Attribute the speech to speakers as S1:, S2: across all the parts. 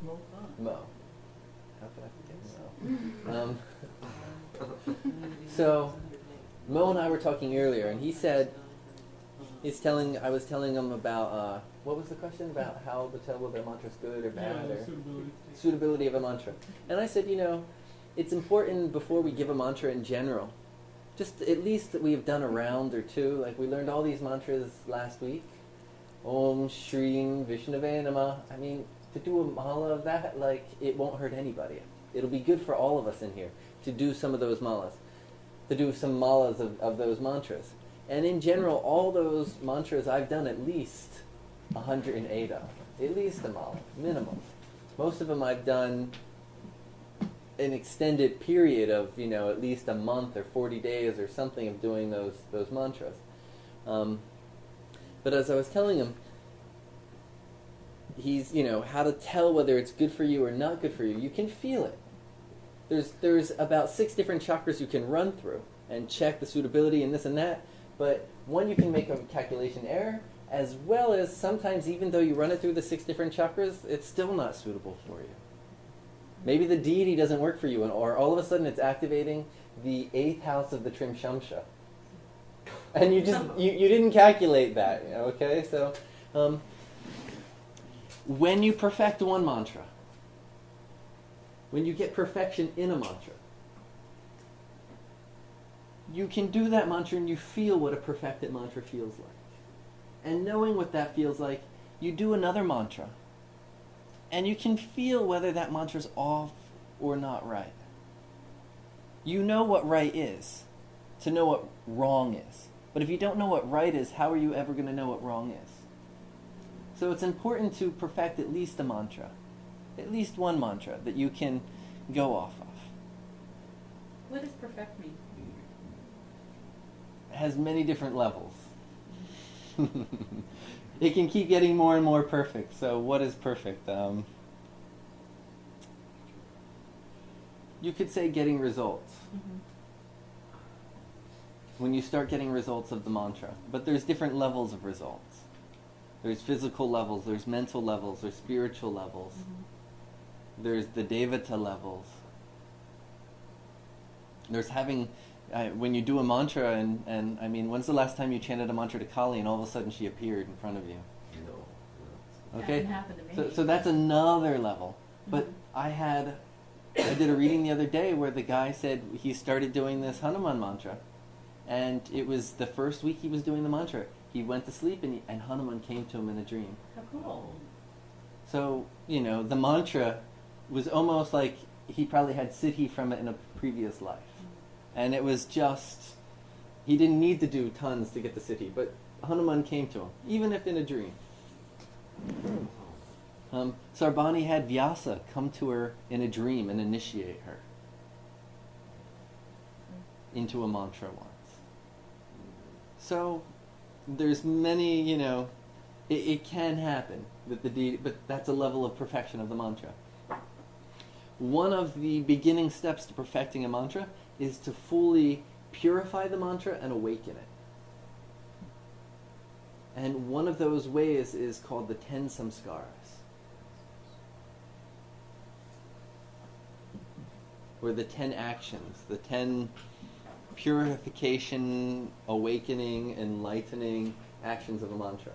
S1: Mo. How could I forget Mo? So, Mo and I were talking earlier, and he said, I was telling him about, what was the question? About how to tell whether a mantra is good or bad? Or suitability of a mantra. And I said, it's important before we give a mantra in general, just at least that we have done a round or two. Like we learned all these mantras last week. Om Shri Vishnave Namah. I mean, to do a mala of that, like, it won't hurt anybody. It'll be good for all of us in here to do some of those malas, to do some malas of those mantras. And in general, all those mantras I've done at least 108 of. At least a mala, minimum. Most of them I've done an extended period of, at least a month or 40 days or something of doing those mantras. But as I was telling him, he's, how to tell whether it's good for you or not good for you. You can feel it. There's about 6 different chakras you can run through and check the suitability and this and that. But one, you can make a calculation error, as well as sometimes even though you run it through the 6 different chakras, it's still not suitable for you. Maybe the deity doesn't work for you, or all of a sudden it's activating the 8th house of the Trim Shamsha. And you didn't calculate that, okay? So, when you perfect one mantra, when you get perfection in a mantra, you can do that mantra and you feel what a perfected mantra feels like. And knowing what that feels like, you do another mantra. And you can feel whether that mantra's off or not right. You know what right is, to know what wrong is. But if you don't know what right is, how are you ever going to know what wrong is? So it's important to perfect at least a mantra. At least one mantra that you can go off of.
S2: What does perfect mean?
S1: It has many different levels. It can keep getting more and more perfect. So what is perfect? You could say getting results.
S2: Mm-hmm.
S1: When you start getting results of the mantra. But there's different levels of results. There's physical levels, there's mental levels, there's spiritual levels.
S2: Mm-hmm.
S1: There's the devata levels. There's having, when you do a mantra, and I mean, when's the last time you chanted a mantra to Kali and all of a sudden she appeared in front of you?
S3: No.
S1: Okay?
S2: That happened to me.
S1: So that's another level. But
S2: Mm-hmm.
S1: I did a reading the other day where the guy said he started doing this Hanuman mantra. And it was the first week he was doing the mantra. He went to sleep and Hanuman came to him in a dream.
S2: How cool.
S1: So, the mantra was almost like he probably had siddhi from it in a previous life. And it was just, he didn't need to do tons to get the siddhi, but Hanuman came to him, even if in a dream. Sarbani had Vyasa come to her in a dream and initiate her into a mantra once. So, there's many, it can happen that the deity, but that's a level of perfection of the mantra. One of the beginning steps to perfecting a mantra is to fully purify the mantra and awaken it. And one of those ways is called the 10 samskaras. Or the 10 actions, the 10 purification, awakening, enlightening actions of a mantra.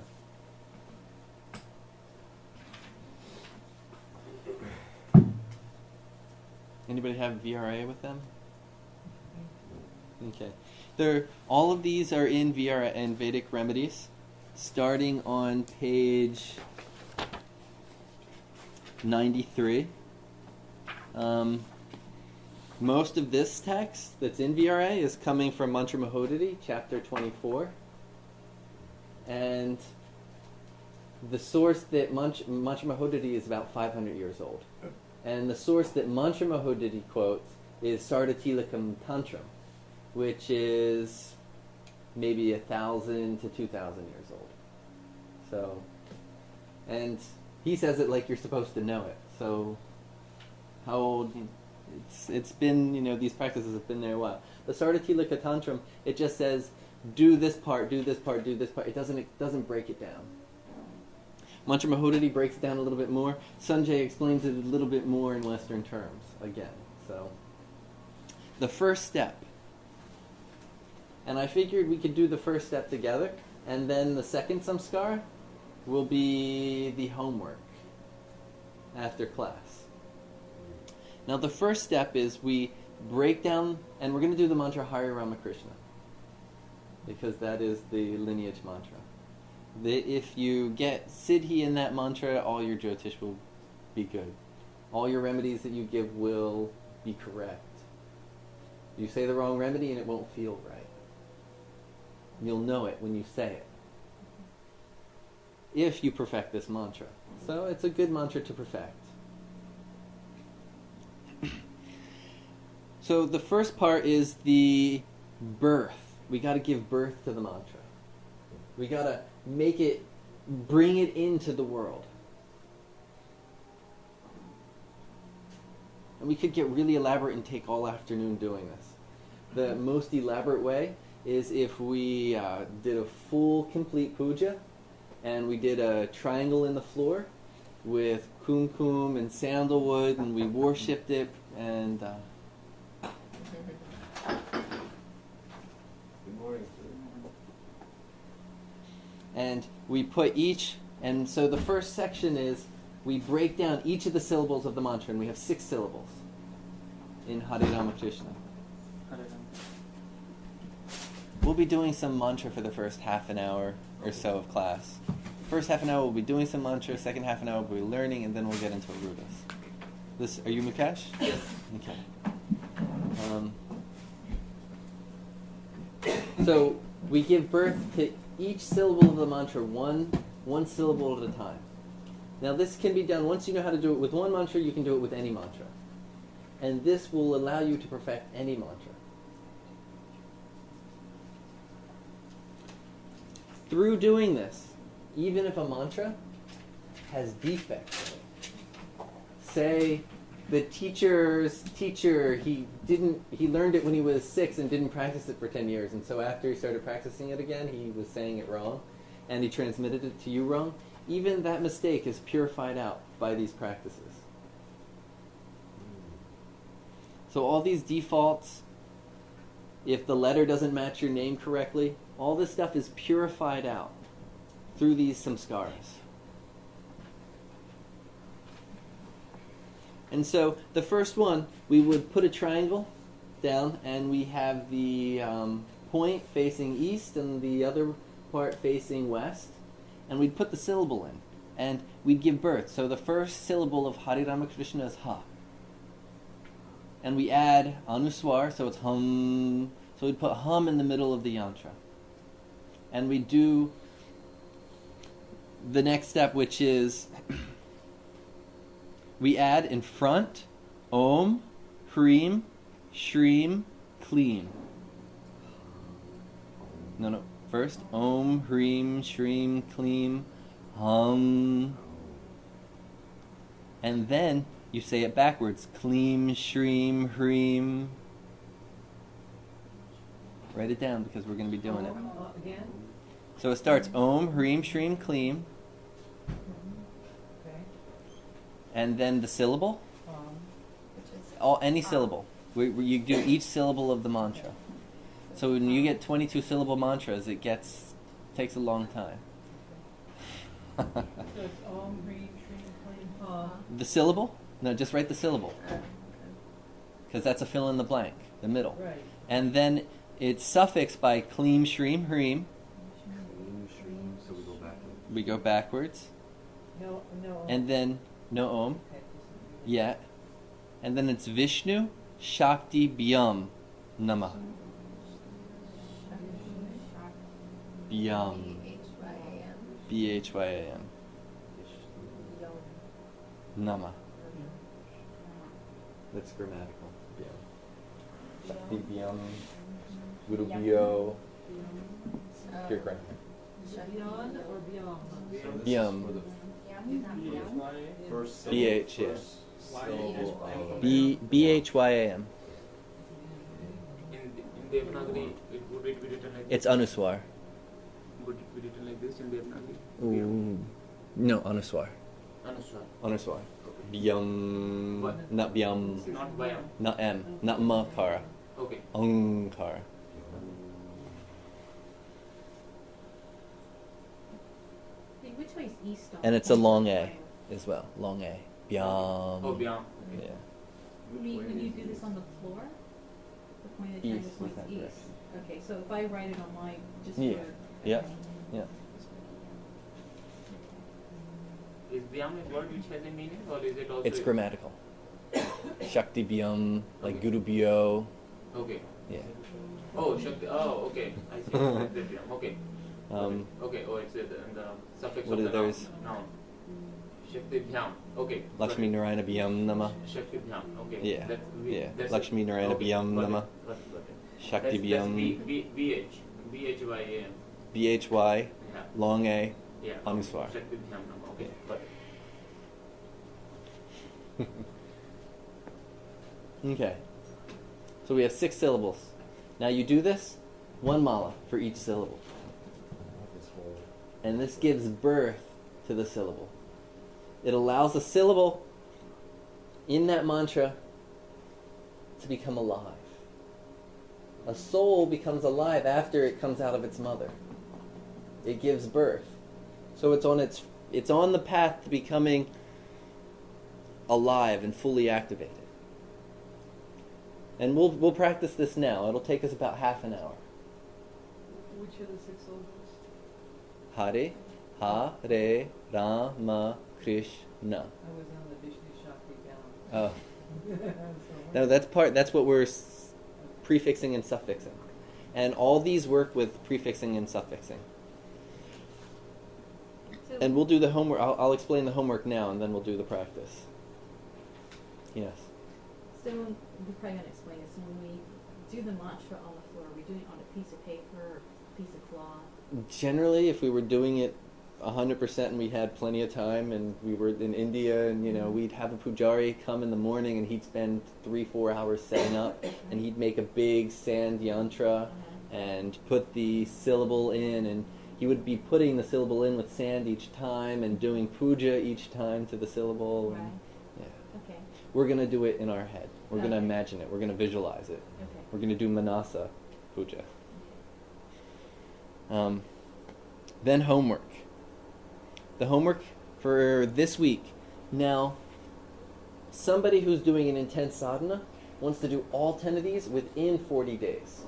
S1: Anybody have VRA with them? Okay. All of these are in VRA and Vedic Remedies, starting on page 93. Most of this text that's in VRA is coming from Mantra Mahodhiti, chapter 24. And the source that Mantra Mahodhiti is about 500 years old. And the source that Mantra Mahodhiti quotes is Sardatilakam Tantram, which is maybe 1,000 to 2,000 years old. So, and he says it like you're supposed to know it. So, how old? It's been, these practices have been there a while. The Sardatilaka Tantram, it just says, do this part, do this part, do this part. It doesn't break it down. Mantra Mahodari breaks it down a little bit more. Sanjay explains it a little bit more in Western terms, again. So, the first step. And I figured we could do the first step together, and then the second samskara will be the homework after class. Now the first step is we break down, and we're going to do the mantra Hare Rāma Kṛṣṇa, because that is the lineage mantra. If you get siddhi in that mantra, all your Jyotish will be good. All your remedies that you give will be correct. You say the wrong remedy and it won't feel right. You'll know it when you say it, if you perfect this mantra. So it's a good mantra to perfect. So the first part is the birth. We got to give birth to the mantra. We got to make it, bring it into the world. And we could get really elaborate and take all afternoon doing this. The most elaborate way is if we did a full, complete puja, and we did a triangle in the floor with kumkum and sandalwood, and we worshipped it, and
S3: Good morning.
S1: and we put each, and so the first section is we break down each of the syllables of the mantra, and we have 6 syllables in Hare Rāma Kṛṣṇa. We'll be doing some mantra for the first half an hour or so of class. First half an hour we'll be doing some mantra, second half an hour we'll be learning, and then we'll get into Arudas. Are you Mukesh?
S2: Yes.
S1: Okay. So we give birth to each syllable of the mantra one syllable at a time. Now this can be done, once you know how to do it with one mantra, you can do it with any mantra. And this will allow you to perfect any mantra. Through doing this, even if a mantra has defects in it, say the teacher's teacher, he learned it when he was 6 and didn't practice it for 10 years, and so after he started practicing it again, he was saying it wrong, and he transmitted it to you wrong. Even that mistake is purified out by these practices. So all these defaults, if the letter doesn't match your name correctly, all this stuff is purified out through these samskaras. And so the first one, we would put a triangle down, and we have the point facing east and the other part facing west, and we'd put the syllable in, and we'd give birth. So the first syllable of Hare Rāma Kṛṣṇa is ha. And we add anuswar, so it's hum. So we'd put hum in the middle of the yantra. And we do the next step, which is we add in front Om, Hreem, Shreem, Kleem. No. First Om, Hreem, Shreem, Kleem, Hum. And then you say it backwards. Kleem, Shreem, Hreem. Write it down because we're going to be doing it.
S2: Again?
S1: So it starts Om, Hreem, Shreem, Kleem.
S2: Okay.
S1: And then the syllable.
S2: Which is
S1: Any syllable. You do each syllable of the mantra. So when you get 22 syllable mantras, it takes a long time.
S2: So it's Om, Hreem, Shreem, Kleem, Ha.
S1: The syllable? No, just write the syllable. Because that's a fill in the blank, the middle.
S2: Right.
S1: And then it's suffixed by Kleem, Shreem, Hreem.
S3: So we go backwards.
S1: We go backwards.
S2: No.
S1: And then no Om
S2: Okay.
S1: yet. And then it's Vishnu, Shakti, Byam, Namah. Byam. Bhyam. Nama. That's grammatical. Byam. Shakti, Byam. Guru, Bhyo. Pure grammar.
S2: Beyond or beyond?
S1: Byam.
S3: First
S1: BH, yeah.
S3: syllable of
S1: Bhyam.
S4: In Devanagari, would it be written like
S1: It's Anuswar.
S4: Would it be written like this in Devanagari?
S1: Ooh. No, Anuswar.
S4: Anuswar.
S1: Anuswar. Byam.
S4: What?
S1: Not Byam.
S4: It's not Vyam.
S1: Not M. Not Makara.
S4: Okay.
S1: Ankara.
S2: Hey, which way is east on?
S1: And it's a long A as well. Long A. Byam.
S4: Oh, Vyam.
S1: Yeah.
S2: When you do this on the floor, the point of the triangle
S1: East,
S2: points
S1: that
S2: east.
S1: direction.
S2: Okay, so if I write it on mine, just
S1: Yeah.
S2: for...
S1: Yeah. Yeah.
S4: Is Vyam a word which has a meaning, or is it also?
S1: It's grammatical. Shakti Byam, like Guru Byo.
S4: Okay.
S1: Yeah.
S4: Oh, Shakti. Oh, okay. I see. Shakti Vyam. Okay. Okay. Oh, it's the suffix
S1: What
S4: of
S1: are
S4: the noun.
S1: those?
S4: Noun. Shakti Vyam. Okay.
S1: Lakshmi
S4: got it.
S1: Narayana Byam Nama.
S4: Shakti Vyam. Okay.
S1: Yeah.
S4: That's
S1: Yeah. Lakshmi Narayana Byam Nama. Shakti Byam.
S4: BHYAM.
S1: BHY.
S4: Yeah.
S1: Long A.
S4: Yeah.
S1: Anuswar.
S4: Shakti Vyam Nama. Okay. Got it.
S1: Okay. So we have 6 syllables. Now you do this, 1 mala for each syllable. And this gives birth to the syllable. It allows the syllable in that mantra to become alive. A soul becomes alive after it comes out of its mother. It gives birth. So it's on the path to becoming alive and fully activated. And we'll practice this now. It'll take us about half an hour.
S2: Which are the 6 syllables?
S1: Hare Rāma Kṛṣṇa.
S2: I was on the Vishnu Shakti down.
S1: Oh. No, that's what we're prefixing and suffixing. And all these work with prefixing and suffixing.
S2: So
S1: And we'll do the homework. I'll explain the homework now, and then we'll do the practice. Yes.
S2: So we're probably going to explain this. When we do the mantra on the floor, are we doing it on a piece of paper or a piece of cloth?
S1: Generally, if we were doing it 100% and we had plenty of time and we were in India and, we'd have a pujari come in the morning and he'd spend 3-4 hours setting up and he'd make a big sand yantra and put the syllable in, and he would be putting the syllable in with sand each time and doing puja each time to the syllable.
S2: Right.
S1: And, yeah.
S2: Okay.
S1: We're going to do it in our head. We're going to
S2: Okay.
S1: imagine it. We're going to visualize it.
S2: Okay.
S1: We're going to do manasa puja. Then homework. The homework for this week. Now, somebody who's doing an intense sadhana wants to do all 10 of these within 40 days.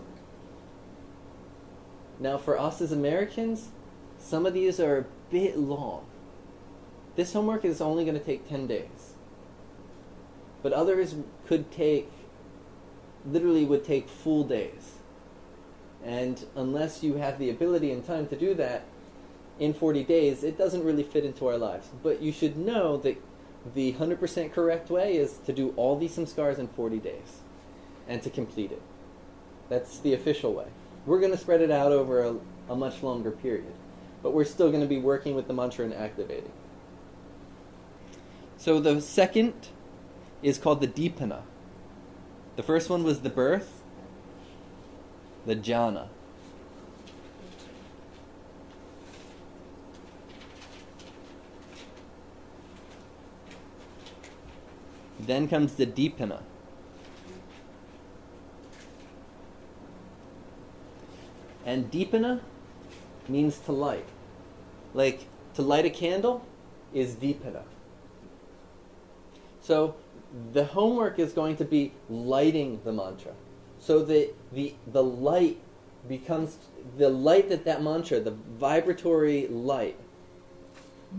S1: Now, for us as Americans, some of these are a bit long. This homework is only going to take 10 days. But others would take full days. And unless you have the ability and time to do that in 40 days, it doesn't really fit into our lives. But you should know that the 100% correct way is to do all these samskaras in 40 days and to complete it. That's the official way. We're going to spread it out over a much longer period. But we're still going to be working with the mantra and activating. So the second is called the Deepana. The first one was the birth, the jhana. Then comes the Deepana. And Deepana means to light. Like, to light a candle is Deepana. So, the homework is going to be lighting the mantra. So that the light becomes, the light that mantra, the vibratory light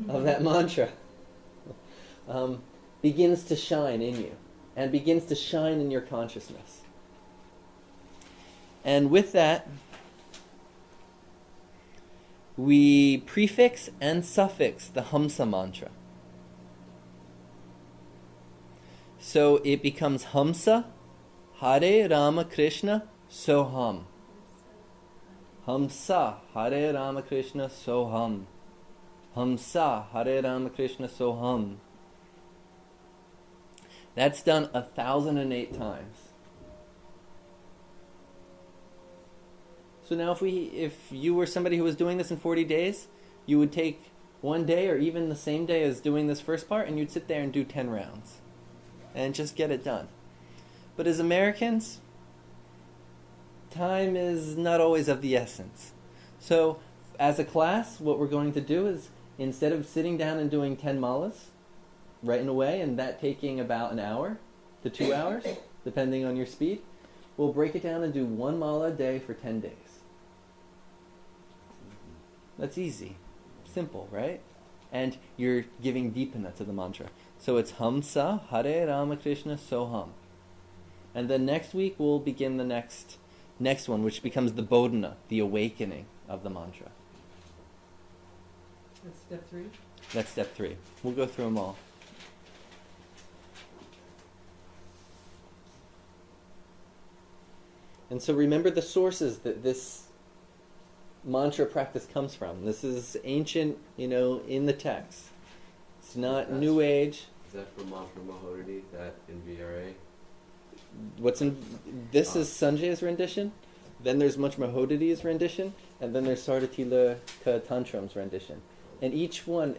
S1: of that mantra begins to shine in you and begins to shine in your consciousness. And with that, we prefix and suffix the Hamsa mantra. So it becomes Hamsa, Hare Rāma Kṛṣṇa, Soham. Hamsa, Hare Rāma Kṛṣṇa, Soham. Hamsa, Hare Rāma Kṛṣṇa, Soham. That's done 1,008 times. So now if you were somebody who was doing this in 40 days, you would take one day or even the same day as doing this first part, and you'd sit there and do 10 rounds and just get it done. But as Americans, time is not always of the essence. So as a class, what we're going to do is, instead of sitting down and doing 10 malas right away, and that taking about an hour to 2 hours, depending on your speed, we'll break it down and do 1 mala a day for 10 days. That's easy. Simple, right? And you're giving Deepana to the mantra. So it's Hamsa, Hare Rāma Kṛṣṇa, so hum. And then next week we'll begin the next one, which becomes the Bodhana, the awakening of the mantra.
S5: That's step 3?
S1: That's step 3. We'll go through them all. And so remember the sources that this mantra practice comes from. This is ancient, in the text. It's not New Age.
S3: Is that from Mantra Mahodhi, that in VRA?
S1: This is Sanjay's rendition. Then there's Mantra Mahodhi's rendition, and then there's Sardatilaka Tantram's rendition. And each one,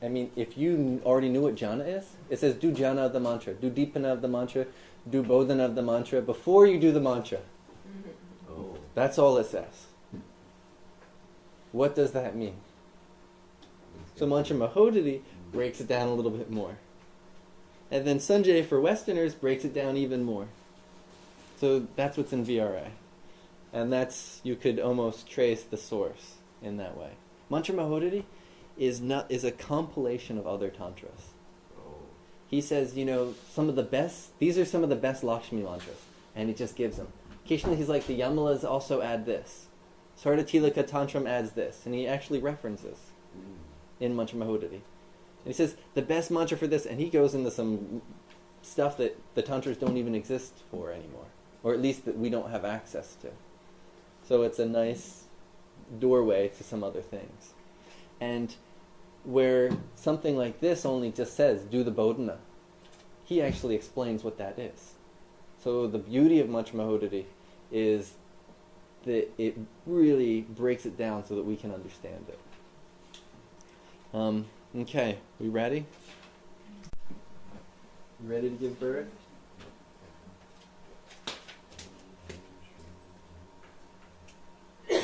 S1: if you already knew what jhana is, it says do jhana of the mantra, do deepana of the mantra, do bodhana of the mantra before you do the mantra.
S3: Oh.
S1: That's all it says. What does that mean? So Mantra Mahodhi breaks it down a little bit more. And then Sanjay, for Westerners, breaks it down even more. So that's what's in VRA. And you could almost trace the source in that way. Mantra Mahodhi is a compilation of other tantras.
S3: Oh.
S1: He says, these are some of the best Lakshmi mantras. And he just gives them. Occasionally he's like, the Yamalas also add this. Sardatilaka Tantram adds this. And he actually references in Mantra Mahodhi. And he says, the best mantra for this, and he goes into some stuff that the tantras don't even exist for anymore. Or at least that we don't have access to. So it's a nice doorway to some other things. And where something like this only just says, do the bodhana, he actually explains what that is. So the beauty of Mantra Mahodhi is that it really breaks it down so that we can understand it. Okay, we ready? Ready to give birth?
S3: So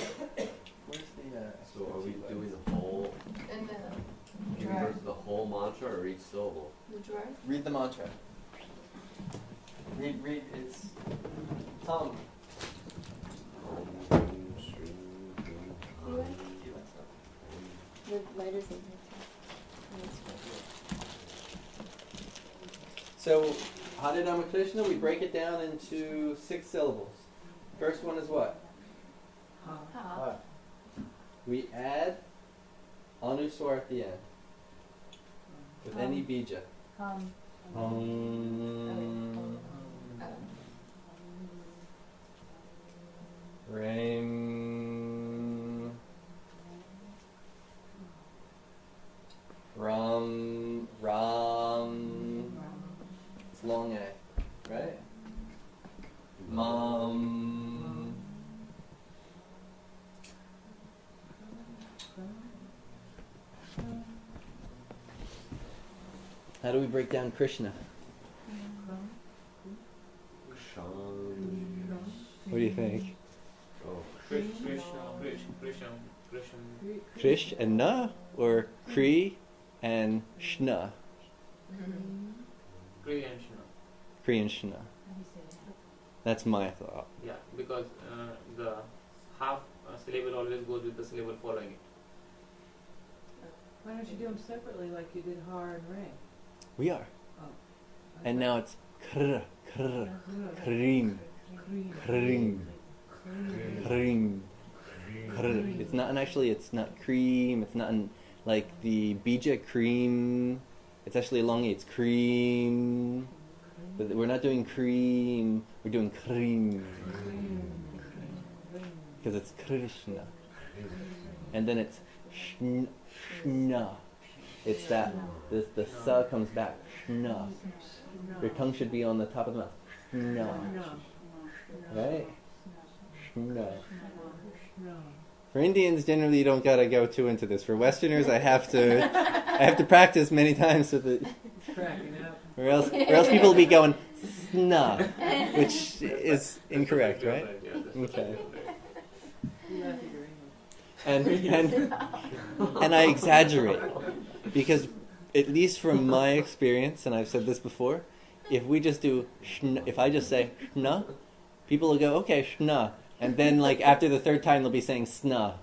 S3: are we doing the whole,
S6: And
S3: giving birth to the whole mantra or each syllable?
S6: the drawer?
S1: Read the mantra. Read, it's Tom.
S6: The letters in
S1: So, Hare Rāma Kṛṣṇa, we break it down into 6 syllables. First one is what?
S6: Ha.
S1: We add anuswar at the end with any bija. Ram, Ram. It's long A, right? Mom. How do we break down Krishna? What do you think?
S3: Oh.
S1: Krish and Na, or Kri and Shna?
S4: Kri and Shna.
S1: Kri and Shna. That's my thought.
S4: Yeah, because the half syllable always goes with the syllable following it.
S5: Why don't you do them separately like you did Har and Ray?
S1: We are.
S5: Oh.
S1: And now it's Kr, Kr, Krim, Krim, Krim, Kr. It's not, and actually it's not cream, it's not like the bija cream. It's actually a long E, it's cream. But we're not doing cream, we're doing cream. Because it's Krishna. And then it's Shna. It's that, the sa comes back. Shna. Your tongue should be on the top of the mouth. Shna. Right? Shna. For Indians, generally, you don't gotta go too into this. For Westerners, I have to practice many times so that,
S5: Cracking up.
S1: or else people will be going sna, which is incorrect, right? Okay.
S5: You laugh at your English.
S1: And I exaggerate because, at least from my experience, and I've said this before, if we just do if I just say shna, people will go, okay, shna, and then like after the third time they'll be saying sna.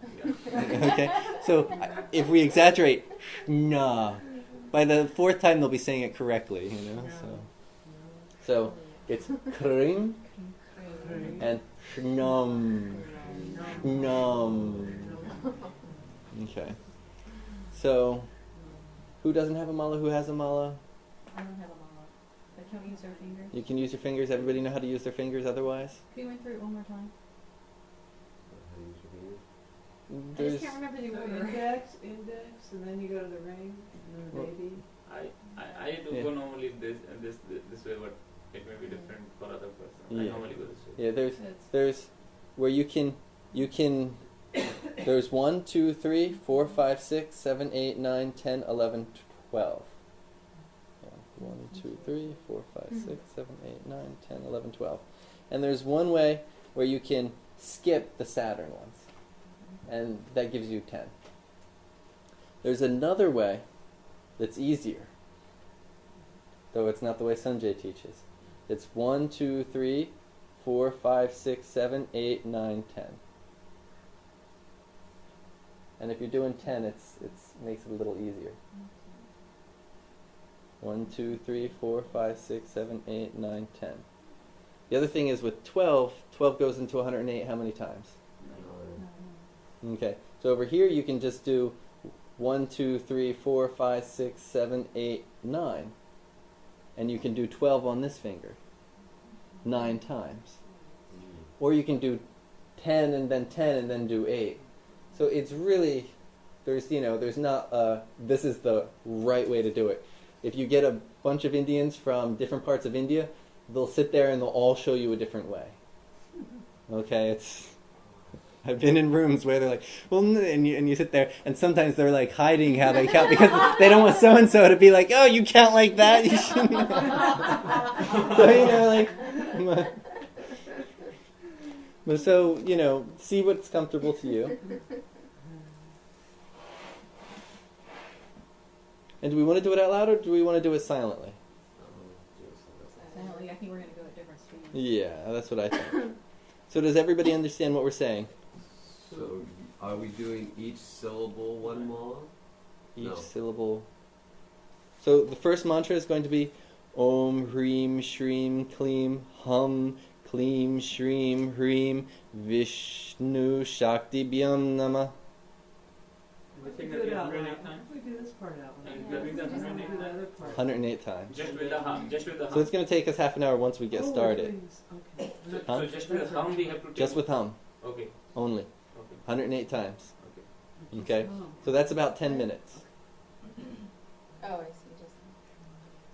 S1: Okay, so if we exaggerate shna, by the fourth time they'll be saying it correctly. So it's kring and shnum. Okay. So, who doesn't have a mala? Who has a mala?
S2: I don't have a mala. But can we use our fingers?
S1: You can use your fingers. Everybody know how to use their fingers otherwise?
S2: Can we went through it one more time? I
S1: There's,
S2: just can't remember the
S5: So
S2: order.
S5: index, and then you go to the ring, and then the
S1: Well,
S5: baby.
S4: I do
S1: Yeah.
S4: go normally this way, but it may be different for other person. I
S1: Yeah.
S4: normally go this way.
S1: yeah,
S2: It's
S1: there's where you can there's 1, 2, 3, 4, 5, 6, 7, 8, 9, 10, 11, 12. 1, 2, 3, 4, 5, 6, 7, 8, 9, 10, 11, 12. And there's one way where you can skip the Saturn ones, and that gives you 10. There's another way that's easier, though it's not the way Sanjay teaches. It's 1, 2, 3, 4, 5, 6, 7, 8, 9, 10. And if you're doing 10, it's makes it a little easier. 1, 2, 3, 4, 5, 6, 7, 8, 9, 10. The other thing is with 12 goes into 108 how many times? Okay, so over here you can just do 1, 2, 3, 4, 5, 6, 7, 8, 9. And you can do 12 on this finger 9 times. Or you can do 10 and then do 8. So it's really, there's not this is the right way to do it. If you get a bunch of Indians from different parts of India, they'll sit there and they'll all show you a different way. Okay, I've been in rooms where they're like, well, and you sit there, and sometimes they're like hiding how they count because they don't want so-and-so to be like, oh, you count like that? You shouldn't. So, see what's comfortable to you. And do we want to do it out loud, or do we want to do it silently?
S2: Silently, I think we're going to go at different speeds.
S1: Yeah, that's what I think. So does everybody understand what we're saying?
S3: So, are we doing each syllable one mala?
S1: Each
S3: No.
S1: syllable. So the first mantra is going to be Om Hreem Shreem Kleem Hum Kleem Shreem Hreem Vishnu Shakti Bhyam Namah.
S4: We think
S5: Do
S4: that
S5: it
S4: we
S5: out
S4: 108
S5: loud.
S4: times.
S5: We do this part out loud.
S4: And we do that
S5: Just
S4: 108
S5: do the
S4: times.
S5: other part.
S1: 108 times.
S4: Just with the hum. Just with the hum.
S1: So it's going to take us half an hour once we get
S5: Oh,
S1: started.
S5: please. Okay.
S4: So,
S1: Huh?
S4: so just with the hum we have to take.
S1: Just with hum
S4: Okay.
S1: only.
S4: Okay.
S1: 108 times.
S4: Okay.
S1: Okay?
S5: Oh.
S1: So that's about 10 minutes.
S6: Oh, I see. Just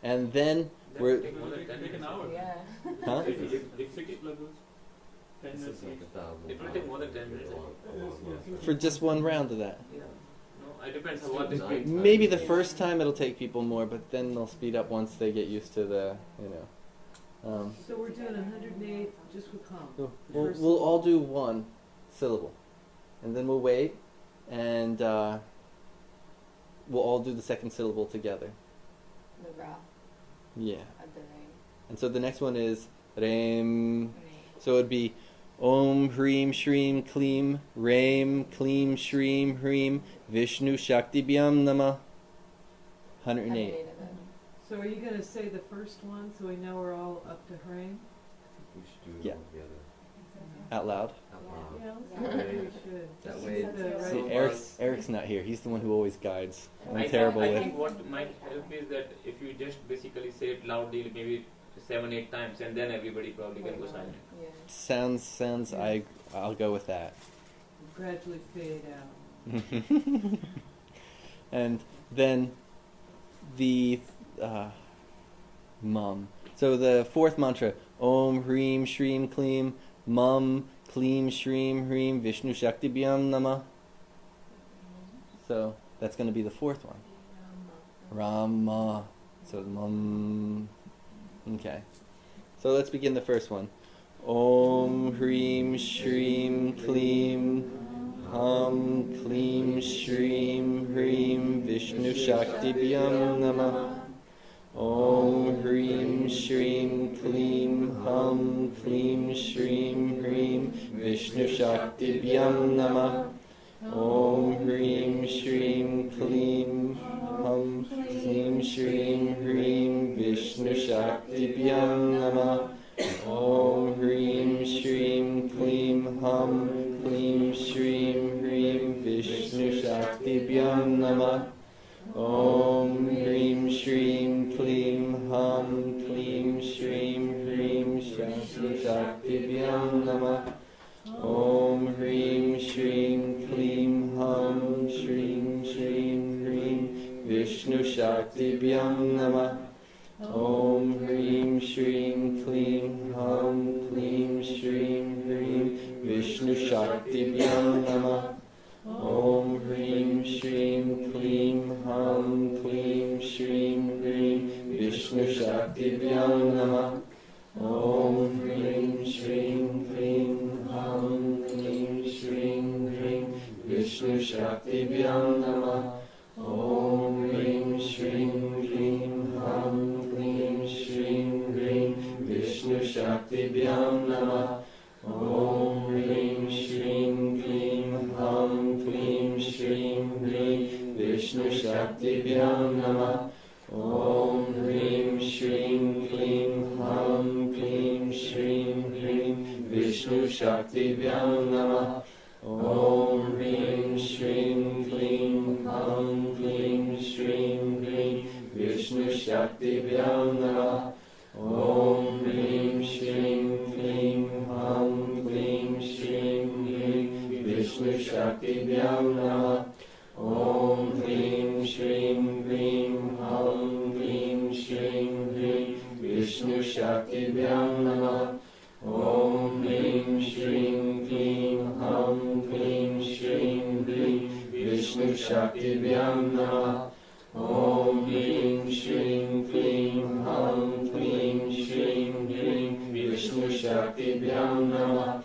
S1: And then
S4: That
S1: we're...
S4: will take more than 10 minutes.
S6: yeah.
S1: Huh?
S4: If it levels, 10
S3: This
S4: minutes.
S3: is like 1,000
S4: It will take more than 10 minutes.
S1: For just one round of that.
S4: No, it depends on what the speed.
S1: Maybe the first time it'll take people more, but then they'll speed up once they get used to the,
S5: So we're doing 108 just with hum.
S1: So
S5: The first
S1: we'll all
S5: syllable.
S1: do one syllable, and then we'll wait, and we'll all do the second syllable together.
S6: The Ra
S1: Yeah.
S6: at the ring.
S1: And so the next one is Rem. So it'd be Om Hreem Shreem Kleem Rem Kleem Shreem Hreem Vishnu Shakti Bhyam Namah. 108.
S6: of them.
S5: So are you going to say the first one so we know we're all up to Hreem?
S3: We should do it
S1: Yeah.
S3: all together.
S1: Out loud.
S3: Out loud.
S5: Yeah, maybe we should.
S3: That way
S5: The
S1: See,
S5: right-
S1: Eric's not here. He's the one who always guides. I'm
S4: I
S1: terrible
S4: think, I
S1: with.
S4: think what might help is that if you just basically say it loudly, maybe 7-8 times, and then everybody probably can go silent.
S6: Yeah.
S1: Sounds. I'll go with that.
S5: Gradually fade out.
S1: And then the mum. So the fourth mantra, Om Hreem Shreem Kleem Mum Kleem Shreem Hreem Vishnu Shaktibhyam Namah. So that's going to be the fourth one. Rama. So okay. So let's begin the first one. Om Hreem Shreem Kleem Ham Kleem Shreem Hreem Vishnu Shaktibhyam Namah. Om Hreem Shreem Kleem Ham Kleem Shreem Hreem Vishnu Shaktibhyam Namah. Om Hreem Shreem Kleem Ham Kleem Shreem Hreem Vishnu Shaktibhyam Namah. Om Hreem Shreem Kleem Ham Kleem Shreem Hreem Vishnu Shaktibhyam Namah. Om Hreem Shreem Kleem Ham Kleem Shreem Hreem Vishnu Shaktibhyam Namah. Om Hreem Shreem Kleem Ham Shreem Shreem Hreem Vishnu Shaktibhyam Namah. Om Hreem Shreem Kleem Ham Kleem Shreem Hreem Vishnu Shaktibhyam Namah. Om Hreem Shreem Kleem Ham Kleem Shreem Hreem Vishnu Shaktibhyam Namah. Om Hreem Shreem Kleem Ham Kleem Shreem Hreem Vishnu Shaktibhyam Namah. Om Hreem Shreem Kleem Ham Kleem Shreem Hreem Vishnu Shaktibhyam Namah. Om Hreem Shreem Kleem Ham Kleem Shreem Hreem Vishnu Shaktibhyam Namah. Om Hreem Shreem Kleem Ham Kleem Shreem Hreem Vishnu Shaktibhyam Namah. Om Hreem Shreem Kleem Ham Kleem Shreem Hreem Vishnu Shaktibhyam Namah. Om Hreem Shreem Kleem Ham Kleem Shreem Hreem Vishnu Shaktibhyam Namah. Om Hreem Shreem Kleem Ham Kleem Shreem Hreem Vishnu Shaktibhyam Namah. Om Hreem Shreem Kleem Ham Kleem Shreem Hreem Vishnu Shaktibhyam Namah. Om Hreem Shreem Kleem Ham Kleem Shreem Hreem Vishnu Shaktibhyam Namah. Om Hreem Shreem Kleem Ham Kleem Shreem Hreem Vishnu Shaktibhyam Namah.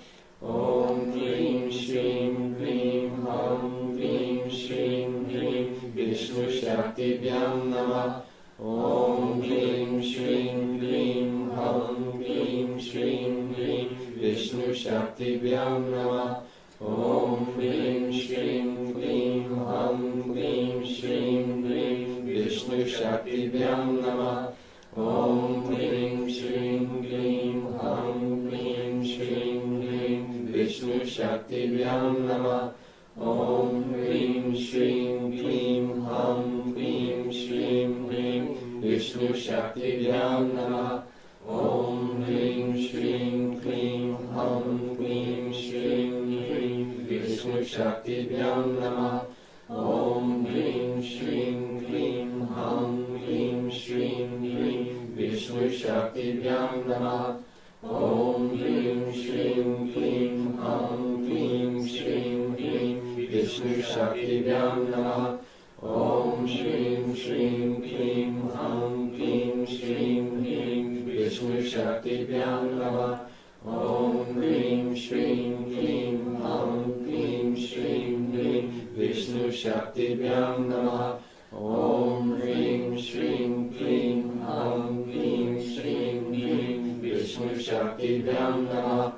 S1: Om Hreem Shreem Kleem Ham Kleem Shreem Hreem Vishnu Shaktibhyam Namah. Om Hreem Shreem Kleem Ham Kleem Shreem Hreem Vishnu Shaktibhyam Namah. Om Hreem Shreem Kleem Ham Kleem Shreem Hreem Vishnu Shaktibhyam Namah. Om Hreem Shreem Kleem Ham Kleem Shreem Hreem Vishnu Shaktibhyam Namah. Om Hreem Shreem Kleem Ham Kleem Shreem Hreem Vishnu Shaktibhyam Namah. Om Hreem Shreem Kleem Ham Kleem Shreem Hreem Vishnu Shaktibhyam Namah. Om Hreem Shreem Kleem Ham Kleem Shreem Hreem Vishnu Shaktibhyam Namah. Om Hreem Shreem Kleem Ham Kleem Shreem Hreem Vishnu Shaktibhyam Namah. Om Hreem Shreem Kleem Ham Kleem Shreem Hreem Vishnu Shaktibhyam Namah. Om Hreem Shreem Kleem Ham Kleem Shreem Hreem Vishnu Shaktibhyam Namah.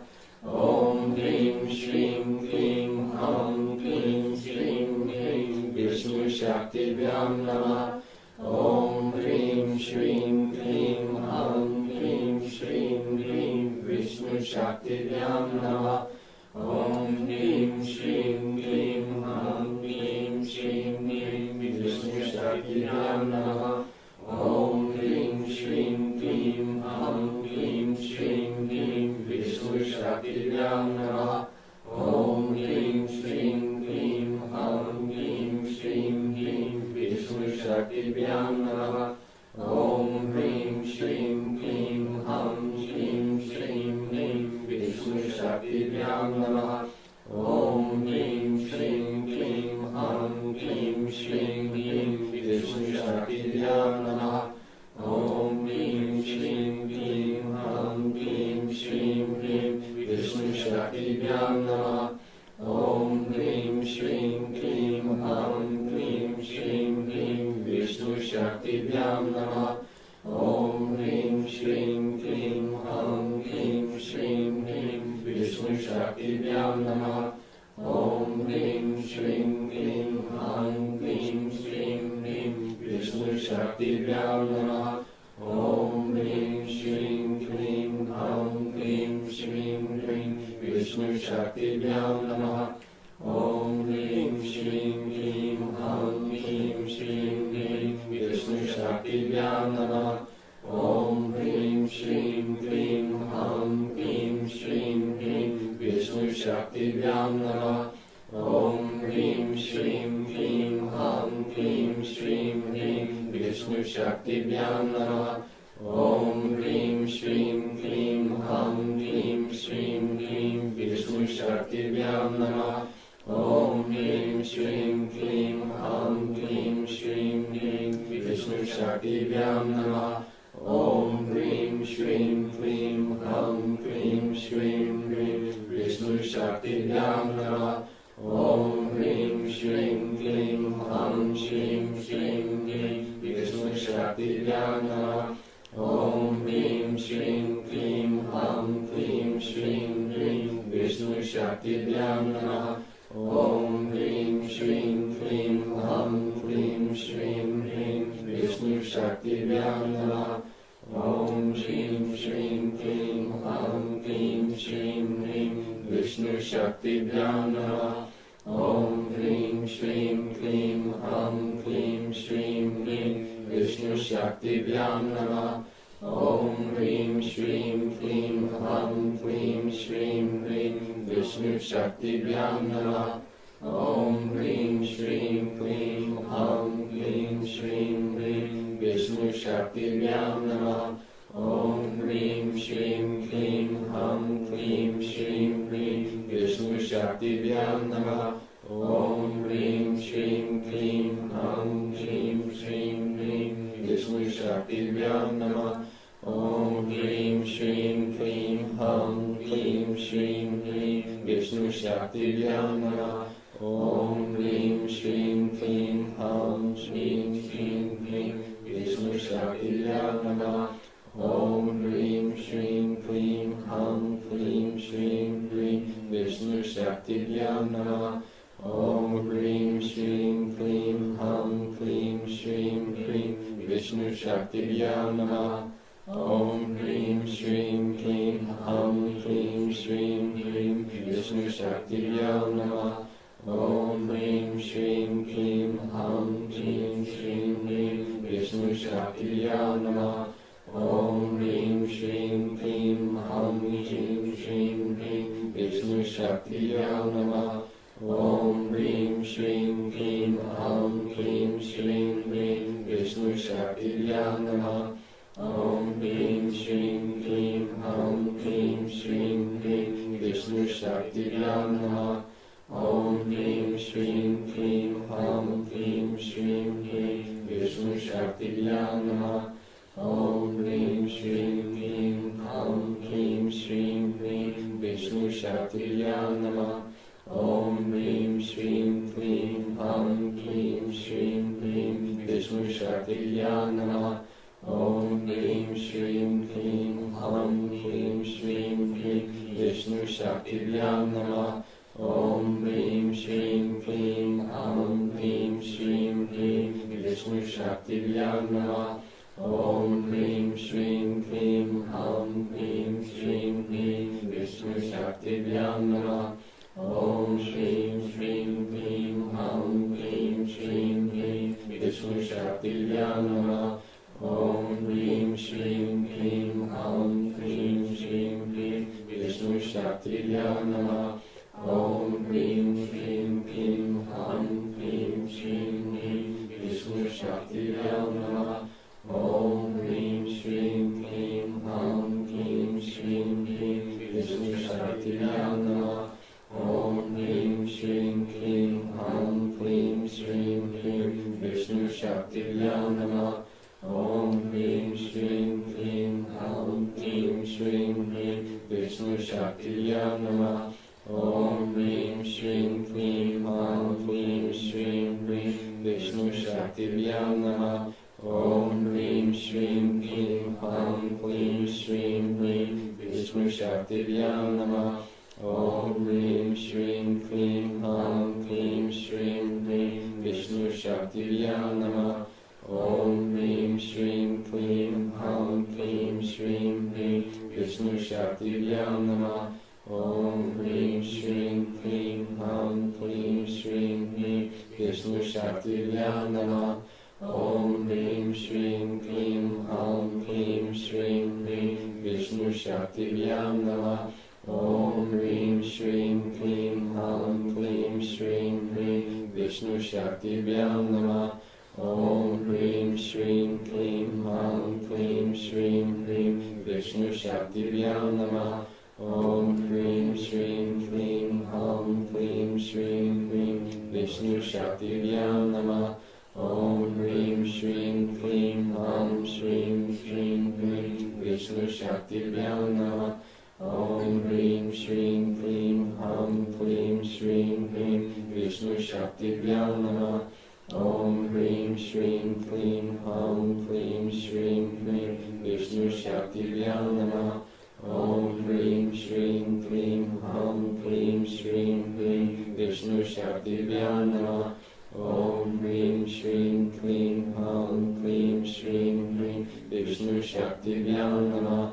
S1: Om Hreem Shreem Kleem Ham Kleem Shreem Hreem Vishnu Shaktibhyam Namah. Om Hreem Shreem Kleem Ham Kleem Shreem Hreem Vishnu Shaktibhyam Namah. Om Hreem Shreem Kleem Ham Kleem Shreem Hreem Vishnu Shaktibhyam Namah. Om Hreem Shreem Kleem Ham Kleem Shreem Hreem Vishnu Shaktibhyam Namah. Om Hreem Shreem Kleem Ham Kleem Shreem Hreem Vishnu Shaktibhyam Namah. Om Hreem Shreem Kleem Ham Kleem Shreem Hreem Vishnu Shaktibhyam
S7: Shakti-vyam Namaha. Om Hrim Shrim Klim Ham Klim Shrim Hrim Vishnu Shakti-vyam Namaha. Om Hrim Shrim Klim Ham Klim Shrim Hrim Vishnu Shakti-vyam Namaha. Om Hrim Shrim Klim Ham Klim Shrim Hrim Vishnu Shakti-vyam Namaha. Om Hrim Shrim Klim Ham Klim Shrim Hrim Vishnu Shakti-vyam Namaha. Om Hrim Shrim Klim Ham Klim Shrim Hrim Vishnu Shakti-vyam Namaha. Om Hrim Shrim Klim Ham Klim Shrim Hrim Vishnu Shakti-vyam Namaha. Om Hrim Shrim Klim Ham Klim Shrim Hrim Vishnu Shakti-vyam Namaha. Om Hrim Shrim Klim Ham Klim Shrim Hrim Vishnu Shakti-vyam Namaha. Om Hrim Shrim Klim Ham Klim Shrim Hrim Vishnu Shakti-vyam Namaha. Om Hrim Shrim Klim Ham Klim Shrim Hrim Vishnu Shakti-vyam Namaha. Om Hrim Shrim Klim Ham Klim Shrim Hrim Vishnu Shakti-vyam Namaha. Om Hrim Shrim Klim Ham Klim Shrim Hrim Vishnu Shakti-vyam Namaha. Om Hrim Shrim Klim Ham Shrim Shrim Hrim Vishnu Shakti-vyam Namaha. Om Hrim Shrim Klim Ham Klim Shrim Hrim Vishnu Shakti-vyam Namaha. Om Hrim Shrim Klim Ham Klim Shrim Hrim Vishnu Shakti-vyam Namaha. Om Shrim Shrim Klim Ham Klim Shrim Hrim Vishnu Shakti-vyam Namaha. Om Hrim Shrim Klim Ham Klim Shrim Hrim Vishnu Shakti-vyam Namaha. Om Hrim Shrim Klim Ham Klim Shrim Hrim Vishnu Shakti-vyam Namaha. Om Hrim Shrim Klim Ham Klim Shrim Hrim Vishnu Shakti-vyam Namaha. Om Hrim Shrim Klim Ham Klim Shrim Hrim Vishnu Shakti-vyam Namaha. Om Hrim Shrim Klim Ham Klim Shrim Hrim Vishnu Shakti-vyam Namaha. Om Hrim Shrim Klim Ham Klim Shrim Hrim Vishnu Shakti-vyam Namaha. Om Hrim Shrim Klim Ham Shrim Shrim Hrim Vishnu Shakti-vyam Namaha. Om Hrim Shrim Klim Ham Klim Shrim Hrim Vishnu Shakti-vyam Namaha. Om Hrim Shrim Klim Ham Klim Shrim Hrim Vishnu Shakti-vyam Namaha. Om Hrim Shrim Klim Ham Klim Shrim Hrim Vishnu Shakti-vyam Namaha. Om Hrim Shrim Klim Ham Klim Shrim Hrim Vishnu Shakti-vyam Namaha. Om Hrim Shrim Klim Ham Klim Shrim Hrim Vishnu Shakti-vyam Namaha. Om Hrim Shrim Klim Ham Klim Shrim Hrim Vishnu Shakti-vyam Namaha. Om Hrim Shrim Klim Ham Klim Shrim Hrim Vishnu Shakti-vyam Namaha. Om Hrim Shrim Klim Ham Klim Shrim Hrim Vishnu Shakti-vyam Namaha. Om Hrim Shrim Klim Ham Klim Shrim Hrim Vishnu Shakti-vyam Namaha. Om Hrim Shrim Klim Ham Klim Shrim Hrim Vishnu Shakti-vyam Namaha. Om Hrim Shrim Klim Ham Klim Shrim Hrim Vishnu Shakti-vyam Namaha. Om Hrim Shrim Klim Ham Klim Shrim Hrim Vishnu Shakti-vyam Namaha. Om Hrim Shrim Klim Ham Klim Shrim Hrim Vishnu Shakti-vyam Namaha. Om Shrim Shrim Klim Ham Klim Shrim Hrim Vishnu Shakti-vyam Namaha. Om Hrim Shrim Klim Ham Klim Shrim Hrim Vishnu Shakti-vyam Namaha. Om Hrim Shrim Klim Ham Klim Shrim Hrim Vishnu Shakti-vyam Namaha. Om Hrim Shrim Klim Ham Klim Shrim Hrim Vishnu Shakti-vyam Namaha. Shrim Hrim Vishnu Shaktiya Namah. Om Hrim Shrim Klim Ham Klim Shrim Hrim Vishnu Shaktiya Namah. Om Hrim Shrim Klim Ham Klim Shrim Hrim Vishnu Shaktiya Namah. Om Hrim Shrim Klim Ham Klim Shrim Hrim Vishnu Shaktiya Namah. Om Hrim Shrim Klim Ham Klim Shrim Hrim Vishnu Shaktiya Namah. Om Hrim Shrim Klim Ham Klim Shrim Hrim Vishnu Shaktiya Namah. Om Hrim Shrim Klim Ham Klim Shrim Hrim Vishnu Shaktiya Namah. Om Hrim Shrim Klim Ham Klim Shrim Hrim Vishnu Shaktiya Namah. Om Hrim Shrim Klim Ham Klim Shrim Hrim Vishnu Shaktiya Namah. Om Hrim Shrim Klim Ham Klim Shrim Hrim Vishnu Shaktiya Namah. Om Hrim Shrim Klim Ham Shrim Hrim Vishnu Shaktiya Namah. Om Hrim Shrim Klim Ham Klim Shrim Hrim Vishnu Shaktiya Namah. Om Hrim Shrim Klim Ham Klim Shrim Hrim Vishnu Shaktiya Namah. Om Hrim Shrim Klim Ham Klim Shrim Hrim Vishnu Shaktiya Namah. Om Hrim Shrim Klim Ham Klim Shrim Hrim Vishnu Shaktiya Namah.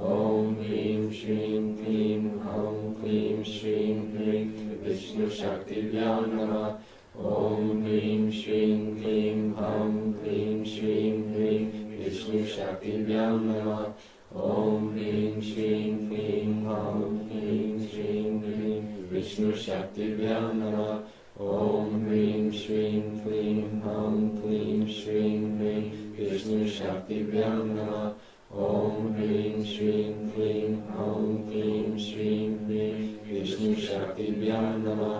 S7: Om Hrim Shrim Klim Ham Klim Shrim Hrim Vishnu Shaktiya Namah. Om Hrim Shrim Klim Ham Klim Shrim Hrim Vishnu Shaktiya Namah. Om Hrim Shrim Klim Ham Klim Shrim Hrim Vishnu Shaktiya Namah. Om Hrim Shrim Klim Ham Klim Shrim Hrim Vishnu Shaktiya Namah. Om Hrim Shrim Klim Ham Klim Shrim Hrim Vishnu Shaktiya Namah.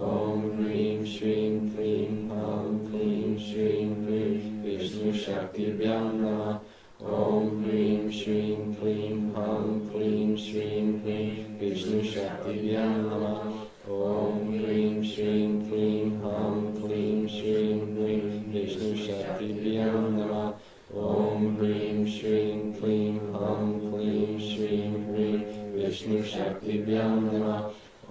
S7: Om Hrim Shrim Klim Ham Klim Shrim Hrim Vishnu Shaktiya Namah. Om Hrim Shrim Klim Ham Klim Shrim Hrim Vishnu Shaktiya Namah. Om Hrim Shrim Klim Ham Klim Shrim Hrim Vishnu Shaktiya Namah. Om Hrim Shrim Klim Ham Klim Shrim Hrim Vishnu Shaktiya Namah.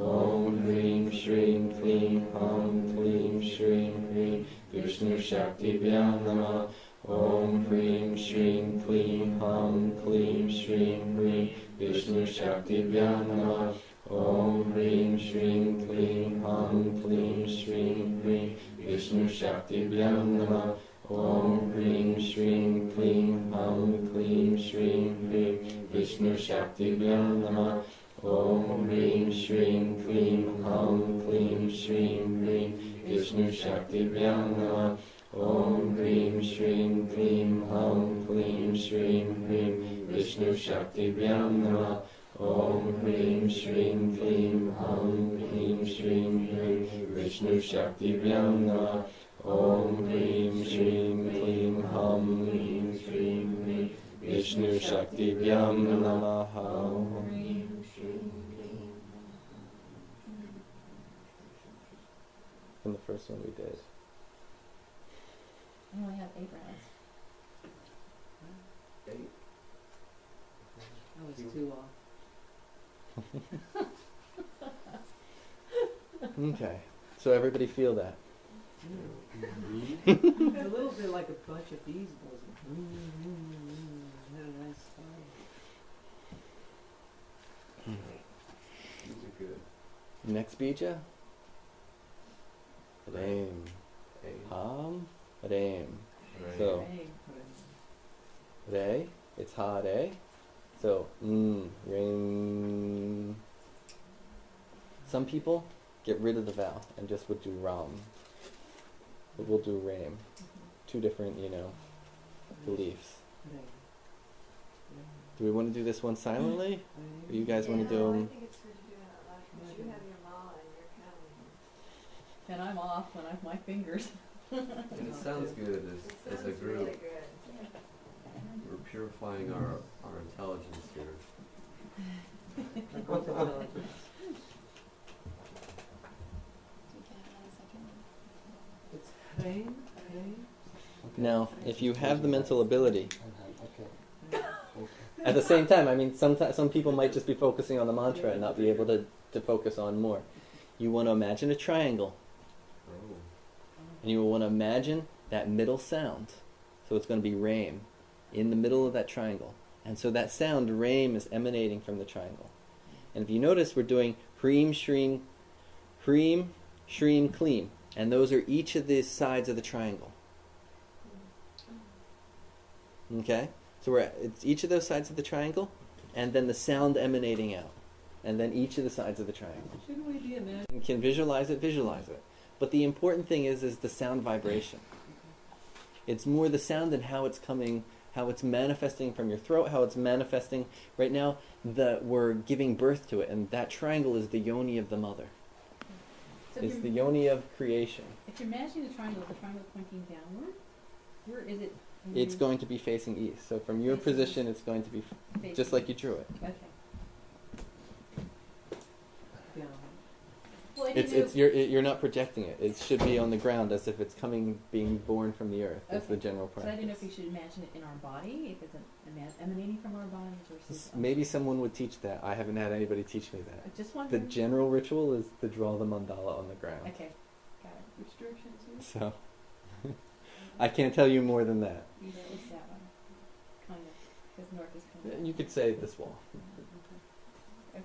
S7: Om Hrim Shrim Klim Ham Klim Shrim Hrim Vishnu Shaktiya Namah. Om Hrim Shrim Klim Ham Klim Shrim Hrim Vishnu Shaktiya Namah. Om Hrim Shrim Klim Ham Klim Shrim Hrim Vishnu Shaktiya Namah. Om Hrim Shrim Klim Ham Klim Shrim Hrim Vishnu Shaktiya Namah. Om Hrim Shrim Klim Ham Klim Shrim Hrim Vishnu Shaktiya Namah. Om Hrim Shrim Klim Ham Klim Shrim Hrim Vishnu Shaktiya Namah. Om Hrim Shrim Klim Ham Klim Shrim Hrim Vishnu Shaktiya Namah. Om Hrim Shrim Klim Ham Klim Shrim Hrim Vishnu Shaktiya Namah.
S1: And the first one we did.
S2: I only have 8 rounds.
S5: I was 2 off.
S1: Okay, so everybody feel that.
S5: It's a little bit like a bunch of bees buzzing. Had a nice start.
S3: These are good.
S1: Next bija. Raim. Ham. Raim.
S3: Right.
S1: So Re, it's Hare. So Raim. Some people get rid of the vowel and just would do Ram. But we'll do Raim. 2 different, beliefs. Do we want to do this one silently? Or you guys want to do them?
S8: I think it's good to do it out loud because you have your mala and you're counting.
S2: And I'm off when I have my fingers.
S3: And it sounds good as a group.
S8: Really good.
S3: We're purifying our intelligence here.
S5: It's pain, pain.
S1: Now, if you have the mental ability, at the same time, I mean, some people might just be focusing on the mantra and not be able to focus on more. You want to imagine a triangle. And you want to imagine that middle sound. So it's going to be Rāma in the middle of that triangle. And so that sound, Rāma, is emanating from the triangle. And if you notice, we're doing Hreem, Shreem, Kleem. And those are each of the sides of the triangle. Okay? So it's each of those sides of the triangle, and then the sound emanating out. And then each of the sides of the triangle.
S5: Shouldn't we be imagining?
S1: You can visualize it. But the important thing is the sound vibration. It's more the sound and how it's coming, how it's manifesting from your throat, how it's manifesting. Right now, we're giving birth to it, and that triangle is the yoni of the mother.
S2: So
S1: It's the yoni of creation.
S2: If you're imagining the triangle pointing downward, where is it?
S1: It's going to be facing east. So from your position, it's going to be just like you drew it.
S2: Okay.
S5: Yeah.
S2: Well,
S1: You're not projecting it. It should be on the ground as if it's being born from the earth. That's the general
S2: So I
S1: practice.
S2: didn't know if we should imagine it in our body, if it's emanating from our bodies versus.
S1: Maybe someone would teach that. I haven't had anybody teach me that.
S2: I just
S1: The
S2: wondering.
S1: general ritual is to draw the mandala on the ground.
S2: Okay, got it.
S5: Restrictions.
S1: So I can't tell you more than that.
S2: Either it's that one, kind of, because north is kind of.
S1: You could say this wall.
S2: Okay.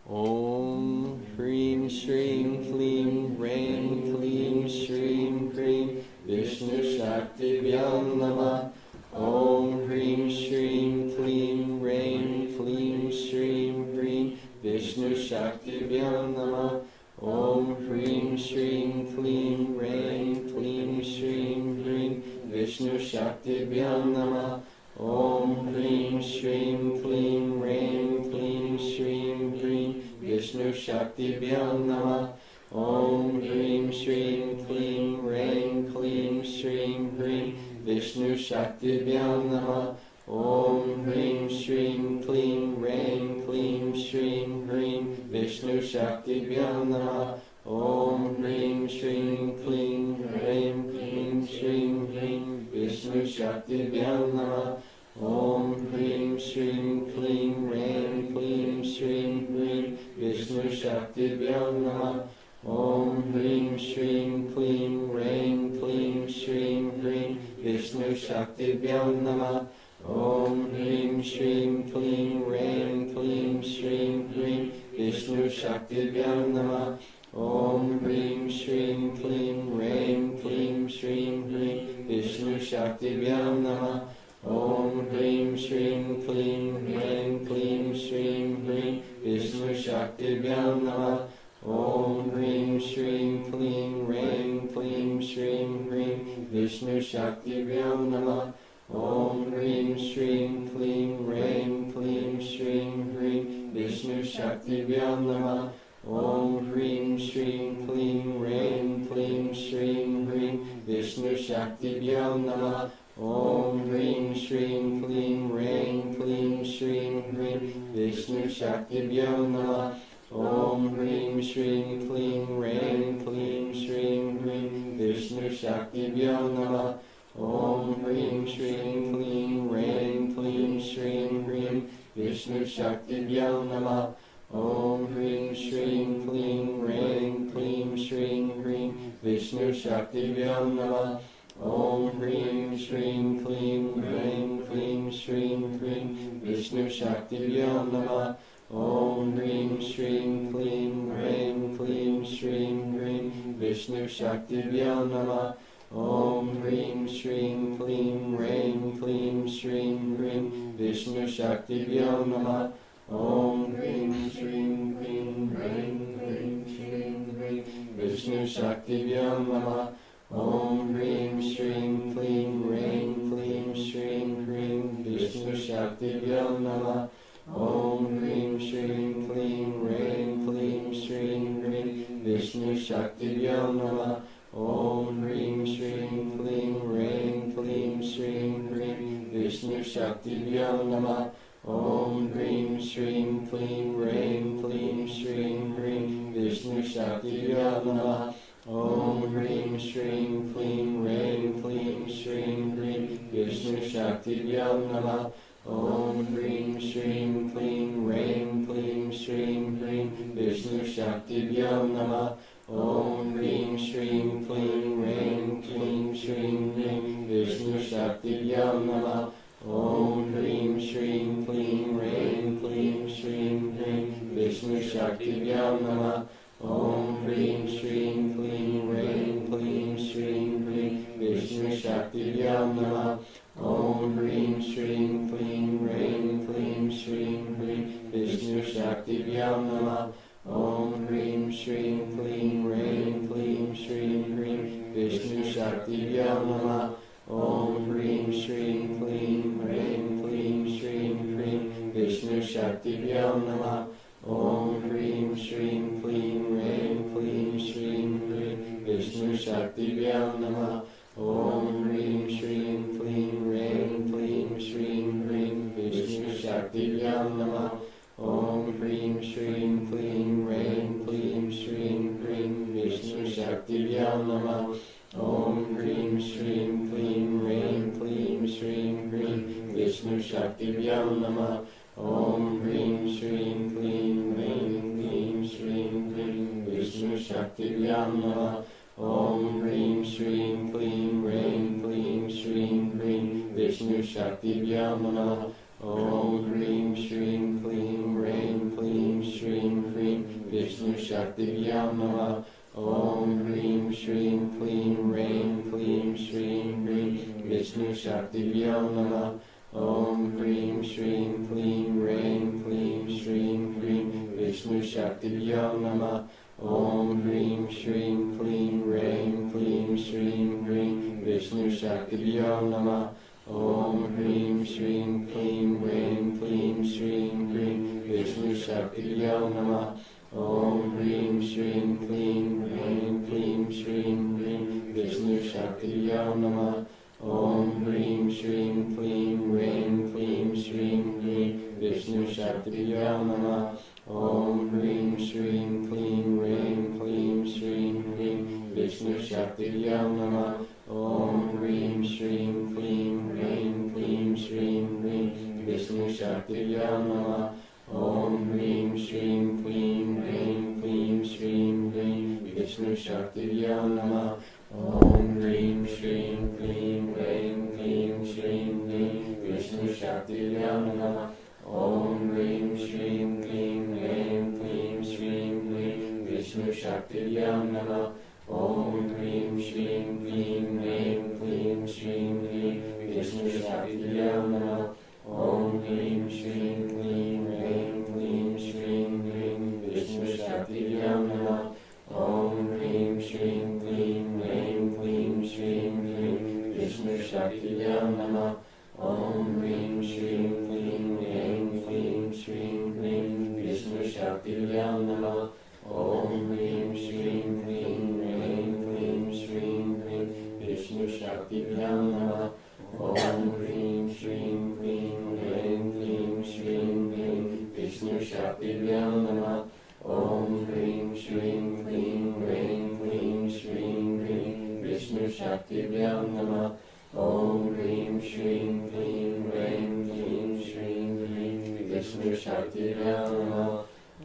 S1: Om Hreem Shreem Kleem Raim Kleem Shreem Hreem Vishnu Shakti Vyam Namah. Om Hreem Shreem Kleem Raim Kleem Shreem Hreem Vishnu Shakti Vyam Namah. Om Hreem Shreem Kleem Raim Kleem Shreem Hreem Vishnu Shakti Vyam Namah. Om Hreem Shreem Kleem Raim Kleem Shreem Hreem Vishnu Shakti Vyam Namah. Om Hreem Shreem Kleem Raim Kleem Shreem Hreem Vishnu Shakti Vyam Namah. Om Hreem Shreem Kleem Raim Kleem Shreem Hreem Vishnu Shakti Vyam Namah. Om Hreem Shreem Kleem Raim Kleem Shreem Hreem Vishnu Shakti Vyam Namah. Om Hreem Shreem Kleem Raim Kleem Shreem Hreem Vishnu Shakti Vyam Namah. Om Hreem Shreem Kleem Raim Kleem Shreem Hreem Vishnu Shakti Vyam Namah. Om Hreem Shreem Kleem Raim Kleem Shreem Hreem Vishnu Shakti Vyam Namah. Om Hreem Shreem Kleem Raim Kleem Shreem Hreem Vishnu Shakti Vyam Namah. Om Hreem Shreem Kleem Raim Kleem Shreem Hreem Vishnu Shakti Vyam Namah. Om Hreem Shreem Kleem Raim Kleem Shreem Hreem Vishnu Shakti Vyam Namah. Om Hreem Shreem Kleem Raim Kleem Shreem Hreem Vishnu Shakti Vyam Namah. Om Hreem Shreem Kleem Raim Kleem Shreem Hreem Vishnu Shakti Vyam Namah. Om Hreem Shreem Kleem Raim Kleem Shreem Hreem Vishnu Shakti Vyam Namah. Om Hreem Shreem Kleem Raim Kleem Shreem Hreem Vishnu Shakti Vyam Namah. Om Hreem Shreem Kleem Raim Kleem Shreem Hreem Vishnu Shakti Vyam Namah. Om Hreem Shreem Kleem Raim Kleem Shreem Hreem Vishnu Shakti Vyam Namah. Om Hreem Shreem Kleem Raim Kleem Shreem Hreem Vishnu Shakti Vyam Namah. Om Hreem Shreem Kleem Raim Kleem Shreem Hreem Vishnu Shakti Vyam Namah. Om Hreem Shreem Kleem Raim Kleem Shreem Hreem Vishnu Shakti Vyam Namah. Om Hreem Shreem Kleem Raim Kleem Shreem Hreem Vishnu Shakti Vyam Namah. Om Hreem Shreem Kleem Raim Kleem Shreem Hreem Vishnu Shakti Vyam Namah. Om Hreem Shreem Kleem Raim Kleem Shreem Hreem
S7: Vishnu Shaktivyam Namah. Om Hrim Shrim Klim Hrim Klim Shrim Hrim Vishnu Shaktivyam Namah. Om Hrim Shrim Klim Hrim Klim Shrim Hrim Vishnu Shaktivyam Namah. Om Hrim Shrim Klim Hrim Klim Shrim Hrim Vishnu Shaktivyam Namah. Om Hrim Shrim Klim Hrim Klim Shrim Hrim Vishnu Shaktivyam Namah. Om Hrim Shrim Klim Hrim Klim Shrim Hrim Vishnu Shaktivyam Namah. Om Hrim Shrim Klim Hrim Klim Shrim Hrim Vishnu Shaktivyam Namah. Om Hrim Shrim Klim Hrim Klim Shrim Hrim Vishnu Shaktivyam Namah. Om Hrim Shrim Klim Hrim Klim Shrim Hrim Vishnu Shaktivyam Namah. Om Hrim Shrim Klim Hrim Klim Shrim Hrim Vishnu Shaktivyam Namah. Om Hrim Shrim Klim Hrim Klim Shrim Hrim Vishnu Shaktivyam Namah. Om Hrim Shrim Klim Hrim Klim Shrim Hrim Vishnu Shaktivyam Namah. Om Hrim Shrim Klim Hrim Klim Shrim Hrim Vishnu Shaktivyam Namah. Om Hrim Shrim Klim Hrim Klim Shrim Hrim Vishnu Shaktivyam Namah. Om Hrim Shrim Klim Hrim Klim Shrim Hrim Vishnu Shaktivyam Namah. Om Hrim Shrim Klim Hrim Klim Shrim Hrim Vishnu Shaktivyam Namah. Om Hrim Shrim Klim Hrim Klim Shrim Hrim Vishnu Shaktivyam Namah. Om Hrim Shrim Klim Hrim Klim Shrim Hrim Vishnu Shaktivyam Namah. Om Hrim Shrim Klim Hrim Klim Shrim Hrim Vishnu Shaktivyam Namah. Om Hrim Shrim Klim Hrim Klim Shrim Hrim Vishnu Shaktivyam Namah. Om Hrim Shrim Klim Hrim Klim Shrim Hrim Vishnu Shaktivyam Namah. Om Hrim Shrim Klim Hrim Klim Shrim Hrim Vishnu Shaktivyam Namah. Om Hrim Shrim Klim Hrim Klim Shrim Hrim Vishnu Shaktivyam Namah. Om Hrim Shrim Klim Hrim Klim Shrim Hrim Vishnu Shaktivyam Namah. Om Hrim Shrim Klim Hrim Klim Shrim Hrim Vishnu Shaktivyam Namah. Om Hrim Shrim Klim Hrim Klim Shrim Hrim Vishnu Shaktivyam Namah. Om Hrim Shrim Klim Hrim Klim Shrim Hrim Vishnu Shaktivyam Namah. Om Hrim Shrim Klim Hrim Klim Shrim Hrim Vishnu Shaktivyam Namah. Om Hrim Shrim Klim Hrim Klim Shrim Hrim Vishnu Shaktivyam Namah. Om Hrim Shrim Klim Hrim Klim Shrim Hrim Vishnu Shaktivyam Namah. Om Hrim Shrim Klim Hrim Klim Shrim Hrim Vishnu Shaktivyam Namah. Om Hrim Shrim Klim Hrim Klim Shrim Hrim Vishnu Shaktivyam Namah. Om Hrim Shrim Klim Hrim Klim Shrim Hrim Vishnu Shaktivyam Namah. Om Hrim Shrim Klim Hrim Klim Shrim Hrim Vishnu Shaktivyam Namah. Om Hrim Shrim Klim Hrim Klim Shrim Hrim Vishnu Shaktivyam Namah. Om Hrim Shrim Klim Hrim Klim Shrim Hrim Vishnu Shaktivyam Namah. Om Hrim Shrim Klim Hrim Klim Shrim Hrim Vishnu Shaktivyam Namah.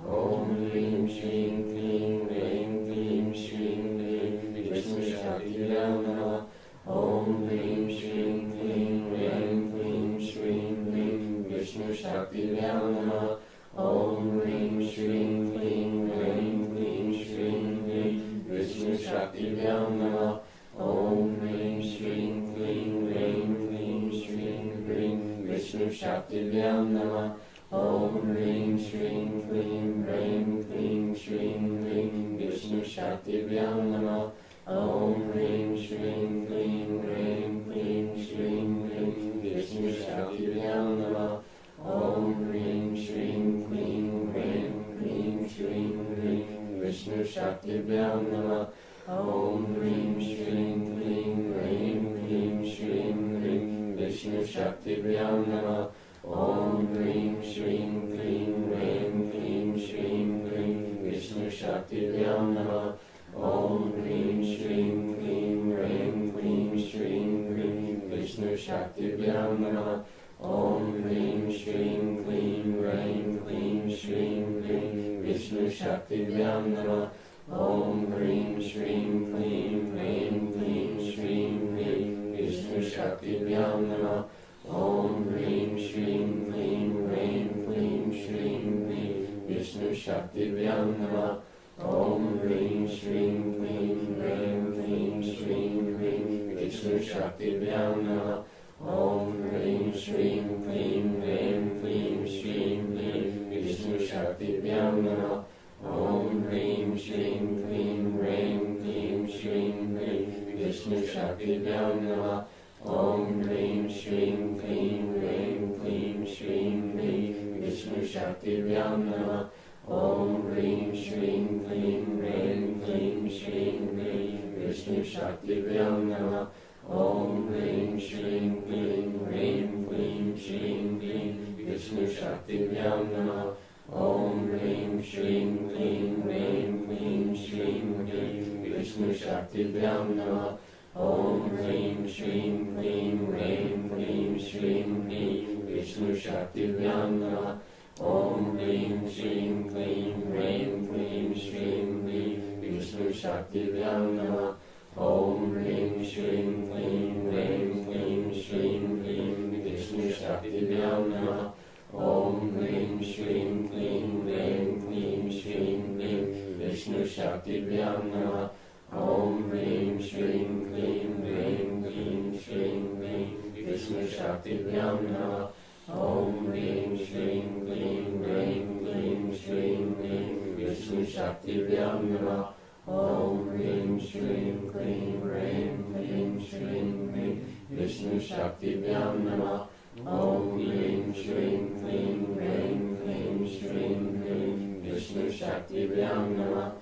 S7: Om Hrim Shrim Klim Hrim Klim Shrim Hrim Vishnu Shaktivyam Namah. Om Hrim Shrim Klim Hrim Klim Shrim Hrim Vishnu Shaktivyam Namah. Om Hrim Shrim Klim Hrim Klim Shrim Hrim Vishnu Shaktivyam Namah. Om Hrim Shrim Klim Hrim Klim Shrim Hrim Vishnu Shaktivyam Namah. Om Hrim Shrim Klim Hrim Klim Shrim Hrim Vishnu Shaktivyam Namah. Om Hrim Shrim Klim Hrim Klim Shrim Hrim Vishnu Shaktivyam Namah. Om Hrim Shrim Klim Hrim Klim Shrim Hrim Vishnu Shaktivyam Shaktibhyam Namah. Om Hrim Shrim Klim Hrim Klim Shrim Hrim Vishnu Shaktibhyam Namah. Om Hrim Shrim Klim Hrim Klim Shrim Hrim Vishnu Shaktibhyam Namah. Om Hrim Shrim Klim Hrim Klim Shrim Hrim Vishnu Shaktibhyam Namah. Om Hrim Shrim Klim Hrim Klim Shrim Hrim Vishnu Shaktibhyam Namah. Om Hrim Shrim Klim Hrim Klim Shrim Hrim Vishnu Shaktibhyam Namah. Om Hrim Shrim Klim Hrim Klim Shrim Hrim Vishnu Shaktibhyam Namah. Om Hrim Shrim Klim Hrim Klim Shrim Hrim Vishnu Shaktibhyam Namah. Om Hrim Shrim Klim Hrim Klim Shrim Hrim Vishnu Shaktibhyam Namah. Om Hrim Shrim Klim Hrim Klim Shrim Hrim Vishnu Shaktibhyam Namah. Om Hrim Shrim Klim Hrim Klim Shrim Hrim Vishnu Shaktibhyam Namah. Om Hrim Shrim Klim Hrim Klim Shrim Hrim Vishnu Shaktibhyam Namah. Om Hrim Shrim Klim Hrim Klim Shrim Hrim Vishnu Shaktibhyam Namah. Om Hrim Shrim Klim Hrim Klim Shrim Hrim Vishnu Shaktibhyam Namah. Om Hrim Shrim Klim Hrim Klim Shrim Hrim Vishnu Shaktibhyam Namah. Om Hrim Shrim Klim Hrim Klim Shrim Hrim Vishnu Shaktibhyam Namah. Om Hrim Shrim Klim Hrim Klim Shrim Hrim Vishnu Shaktibhyam Namah. Om Hrim Shrim Klim Hrim Klim Shrim Hrim Vishnu Shaktibhyam Namah. Om Hrim Shrim Klim Hrim Klim Shrim Hrim Vishnu Shaktibhyam Namah. Om Hrim Shrim Klim Hrim Klim Shrim Hrim Vishnu Shaktibhyam Namah. Om Hrim Shrim Klim Hrim Klim Shrim Hrim Vishnu Shaktibhyam Namah. Om Hrim Shrim Klim Hrim Klim Shrim Hrim Vishnu Shaktibhyam Namah.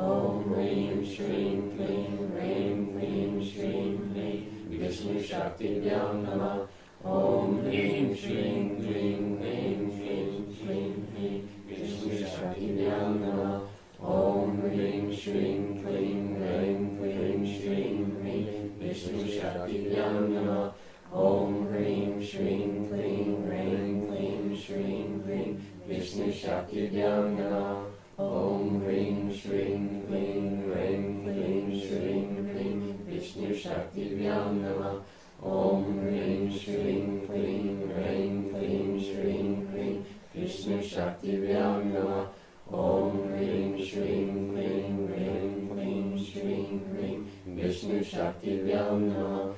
S7: Om Hrim Shrim Klim Hrim Klim Shrim Hrim Vishnu Shaktibhyam Namah. Om Hrim Shrim Klim Hrim Klim Shrim Hrim Vishnu Shaktibhyam Namah. Om Hrim Shrim Klim Hrim Klim Shrim Hrim Vishnu Shaktibhyam Namah. Om Hrim Shrim Klim Hrim Klim Shrim Hrim Vishnu Shaktibhyam Namah. Om Hrim Shrim Klim Hrim Klim Shrim Hrim Vishnu Shaktibhyam Namah. Om Hrim Shrim Klim Hrim Klim Shrim Hrim Vishnu Shaktibhyam Namah. Om Hrim Shrim Klim Hrim Klim Shrim Hrim Vishnu Shaktibhyam Namah.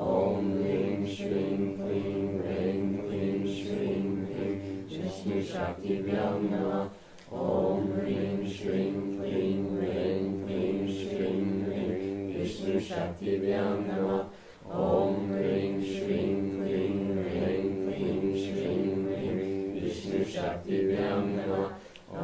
S7: Om Hrim Shrim Klim Hrim Klim Shrim Hrim Vishnu Shaktibhyam Namah. Om Hrim Shrim Klim Hrim Klim Shrim Hrim Vishnu Shaktibhyam Namah. Om Hrim Shrim Klim Hrim Klim Shrim Hrim Vishnu Shaktibhyam Namah.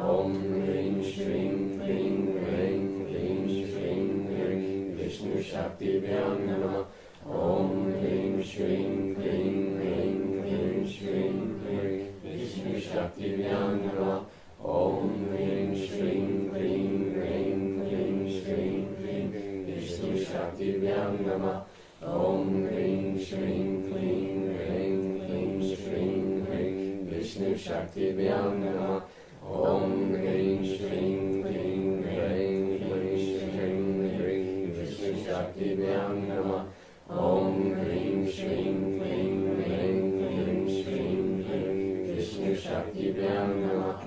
S7: Om Hrim Shrim Klim Hrim Klim Shrim Hrim Vishnu Shaktibhyam Namah. Om Hrim Shrim Klim Hrim Klim Shrim Hrim Vishnu Shaktibhyam Namah. Om Hrim Shrim Klim Hrim Klim Shrim Hrim Vishnu Shaktibhyam Namah. Om Hrim Shrim Klim Hrim Klim Shrim Hrim Vishnu Shaktibhyam Namah. Om Hrim Shrim Klim Hrim Klim Shrim Hrim Vishnu Shaktibhyam Namah. Om Hrim Shrim Klim Hrim Klim Shrim Hrim Vishnu Shaktibhyam Namah.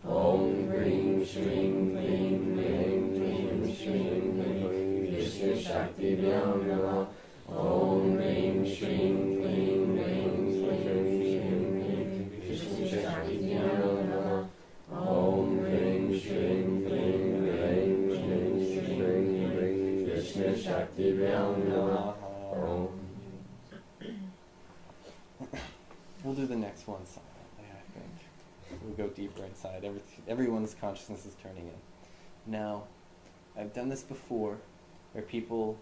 S7: Om Hrim Shrim Klim Hrim Klim Shrim Hrim Vishnu Shaktibhyam Namah. Om Hrim Shrim Klim Hrim Klim Shrim Hrim Vishnu Shaktibhyam Namah. Om Hrim Shrim Klim Hrim Klim Shrim Hrim Vishnu Shaktibhyam Namah.
S1: We'll do the next one silently, I think. We'll go deeper inside. Everyone's consciousness is turning in. Now, I've done this before, where people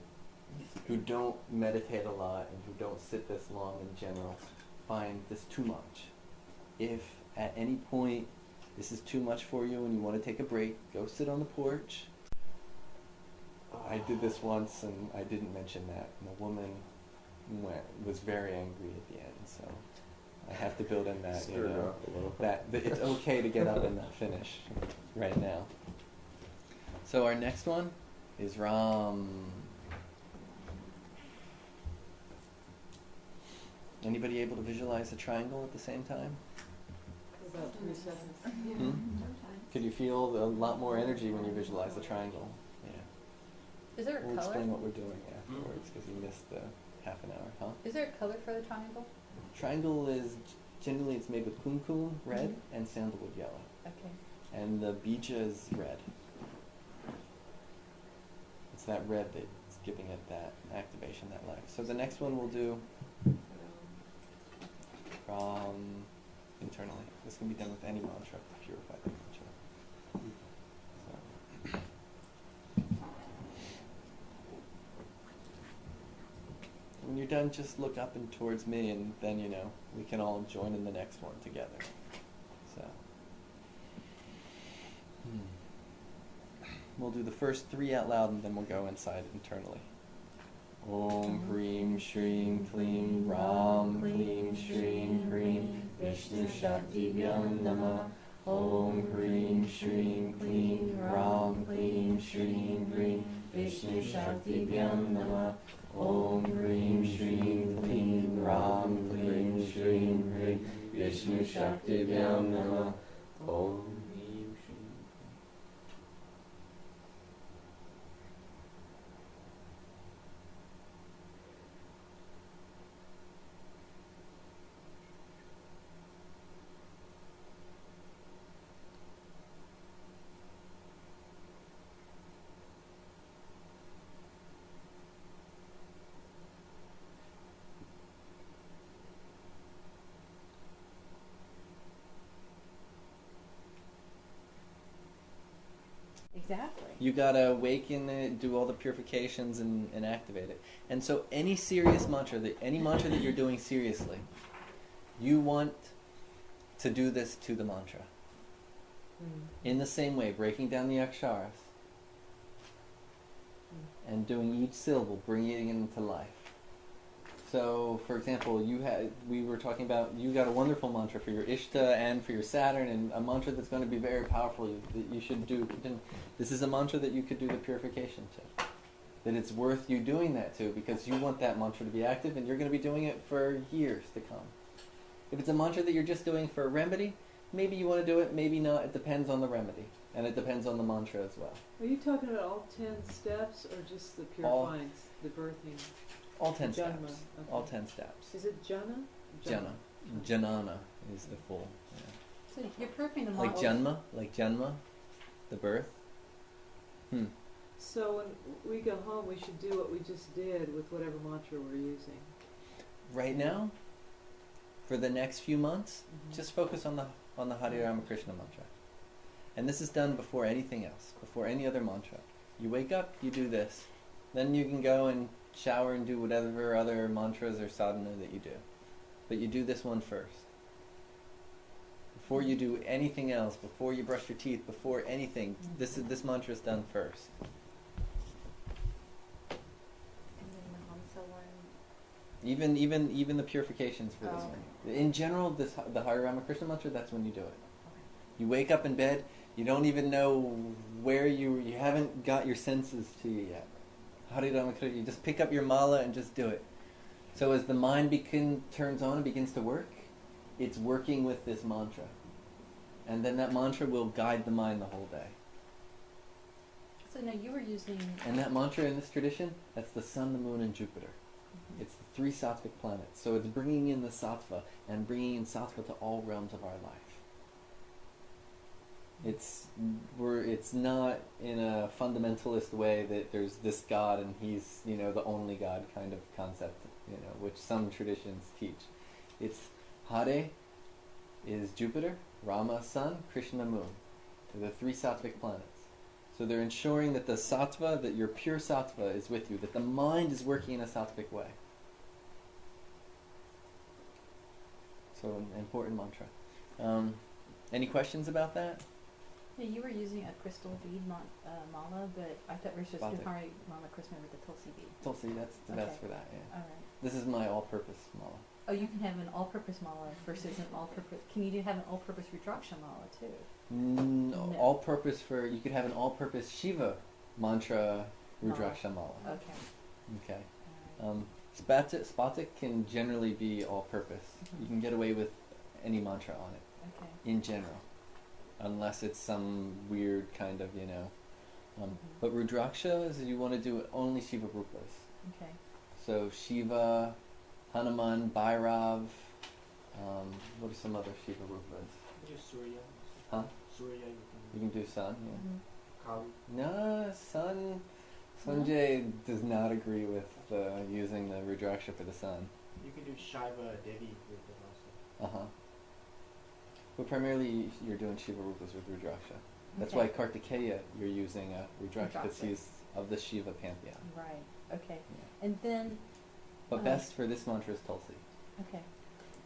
S1: who don't meditate a lot and who don't sit this long in general find this too much. If at any point this is too much for you and you want to take a break, go sit on the porch. I did this once and I didn't mention that, and the woman was very angry at the end, so I have to build in that,
S7: Stir it up a little.
S1: that it's okay to get up and not finish right now. So our next one is Ram. Anybody able to visualize a triangle at the same time?
S5: About 3 seconds.
S1: Hmm? Could you feel a lot more energy when you visualize the triangle? Yeah.
S9: Is there a
S1: We'll
S9: color?
S1: explain what we're doing afterwards because you missed the half an hour, huh?
S9: Is there a color for the triangle?
S1: Triangle is generally it's made with kumkum, red, and sandalwood yellow.
S9: Okay.
S1: And the bija is red. It's that red that's giving it that activation, that life. So the next one we'll do internally. This can be done with any mantra to purify the mantra. So. When you're done, just look up and towards me, and then we can all join in the next one together. So. We'll do the first 3 out loud, and then we'll go inside internally. Om Hreem Shreem Kleem Ram Kleem Shreem Hreem Vishnu Shakti Vyam Namah. Om Hreem Shreem Kleem Ram Kleem Shreem Hreem Vishnu Shakti Vyam Namah. Om Hreem Shreem Kleem Ram Kleem Shreem Hreem Vishnu Shakti Vyam Namah. Om
S9: Exactly.
S1: You gotta awaken it, do all the purifications, and activate it. And so, any serious mantra, any mantra that you're doing seriously, you want to do this to the mantra. In the same way, breaking down the aksharas and doing each syllable, bringing it into life. So, for example, we were talking about, you got a wonderful mantra for your Ishta and for your Saturn, and a mantra that's going to be very powerful that you should do. This is a mantra that you could do the purification to. That it's worth you doing that to, because you want that mantra to be active, and you're going to be doing it for years to come. If it's a mantra that you're just doing for a remedy, maybe you want to do it, maybe not. It depends on the remedy, and it depends on the mantra as well.
S5: Are you talking about all 10 steps, or just the purifying, the birthing?
S1: All 10 steps.
S5: Janma, okay.
S1: All 10 steps.
S5: Is it jhana?
S1: Jana. Janana is the full. Yeah.
S9: So you're proving the model.
S1: Like Janma, the birth.
S5: So when we go home, we should do what we just did with whatever mantra we're using.
S1: Right now, for the next few months, just focus on the Hare Rāma Kṛṣṇa mantra. And this is done before anything else, before any other mantra. You wake up, you do this. Then you can go and shower and do whatever other mantras or sadhana that you do. But you do this one first. Before you do anything else, before you brush your teeth, before anything, this mantra is done first.
S6: And then the Hamsa one.
S1: Even the purifications for this one. In general, the Hare Rāma Kṛṣṇa mantra, that's when you do it. You wake up in bed, you don't even know where you haven't got your senses to you yet. Hare Rāma Kṛṣṇa, you just pick up your mala and just do it. So as the mind turns on and begins to work, it's working with this mantra. And then that mantra will guide the mind the whole day.
S9: So now you were using...
S1: And that mantra in this tradition, that's the sun, the moon, and Jupiter. It's the 3 sattvic planets. So it's bringing in the sattva and bringing in sattva to all realms of our life. It's not in a fundamentalist way that there's this God and he's, the only God kind of concept, which some traditions teach. It's Hare is Jupiter, Rama sun, Krishna moon. They're the 3 sattvic planets. So they're ensuring that the sattva, that your pure sattva is with you, that the mind is working in a sattvic way. So an important mantra. Any questions about that?
S9: Yeah, you were using a crystal bead mala, but I thought we were supposed to do Hare Rāma Kṛṣṇa with the Tulsi bead.
S1: Tulsi, that's the best for that, yeah.
S9: Alright.
S1: This is my all-purpose mala.
S9: Oh, you can have an all-purpose mala versus an all-purpose. Can you have an all-purpose Rudraksha mala too?
S1: No. All-purpose you could have an all-purpose Shiva mantra Rudraksha mala.
S9: Okay.
S1: Okay. Spatik can generally be all-purpose. You can get away with any mantra on it.
S9: Okay.
S1: In general. Unless it's some weird kind of, but Rudrakshas, you want to do only Shiva Rupas.
S9: Okay.
S1: So Shiva, Hanuman, Bhairav, what are some other Shiva Rupas?
S5: Just Surya.
S1: Huh?
S5: Surya
S1: You can do Sun, yeah.
S5: Kali.
S1: No, Sun. Sanjay does not agree with using the Rudraksha for the Sun.
S5: You can do Shiva Devi with the also.
S1: But primarily you're doing Shiva Rupas with Rudraksha. That's why Kartikeya you're using a Rudraksha because he's of the Shiva pantheon.
S9: Right. Okay.
S1: Yeah.
S9: And then.
S1: But best for this mantra is Tulsi.
S9: Okay.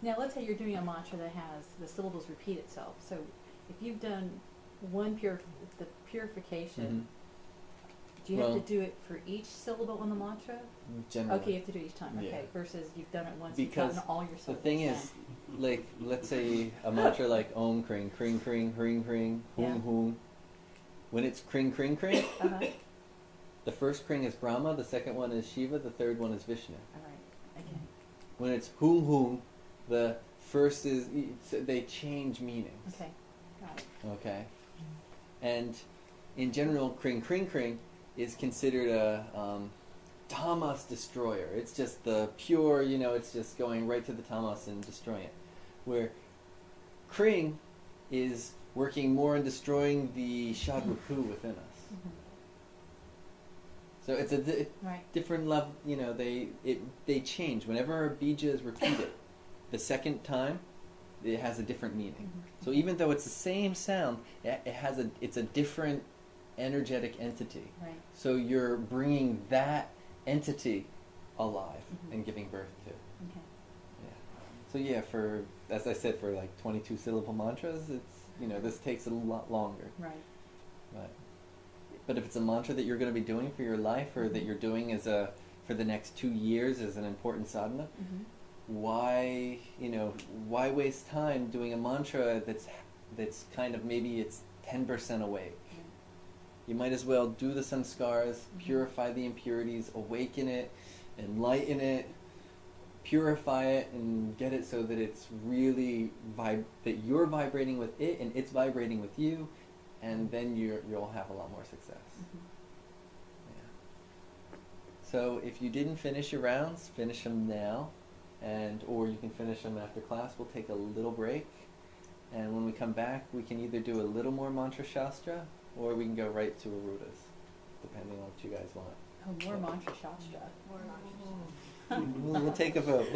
S9: Now let's say you're doing a mantra that has the syllables repeat itself. So if you've done the purification, do you have to do it for each syllable on the mantra?
S1: Generally.
S9: Okay, you have to do it each time. Okay.
S1: Yeah.
S9: Versus you've done it once.
S1: Because
S9: you've gotten all your syllables.
S1: the thing is, like, let's say a mantra like Om Kring Kring Kring Hring Hring Hum Hum. When it's Kring Kring Kring, the first Kring is Brahma, the second one is Shiva, the third one is Vishnu.
S9: Alright. Okay.
S1: When it's Hum Hum, the first is they change meanings.
S9: Okay. Got it.
S1: Okay. And in general, Kring Kring Kring is considered a tamas destroyer. It's just the pure, it's just going right to the tamas and destroying it. Where Kring is working more on destroying the shadrupu within us. So it's a different level, they change. Whenever a bija is repeated, the second time, it has a different meaning. So even though it's the same sound, it's a different energetic entity.
S9: Right.
S1: So you're bringing that entity alive and giving birth to.
S9: Okay.
S1: Yeah. So as I said, for like 22 syllable mantras, it's this takes a lot longer.
S9: Right.
S1: But if it's a mantra that you're going to be doing for your life, or that you're doing for the next 2 years as an important sadhana, why waste time doing a mantra that's kind of maybe it's 10% awake? You might as well do the samskaras, purify the impurities, awaken it, enlighten it, purify it, and get it so that it's really that you're vibrating with it and it's vibrating with you, and then you'll have a lot more success. Yeah. So if you didn't finish your rounds, finish them now, or you can finish them after class. We'll take a little break, and when we come back, we can either do a little more mantra shastra, or we can go right to Arudas, depending on what you guys want.
S9: Oh, more mantra shastra.
S6: More mantra.
S1: We'll take a vote.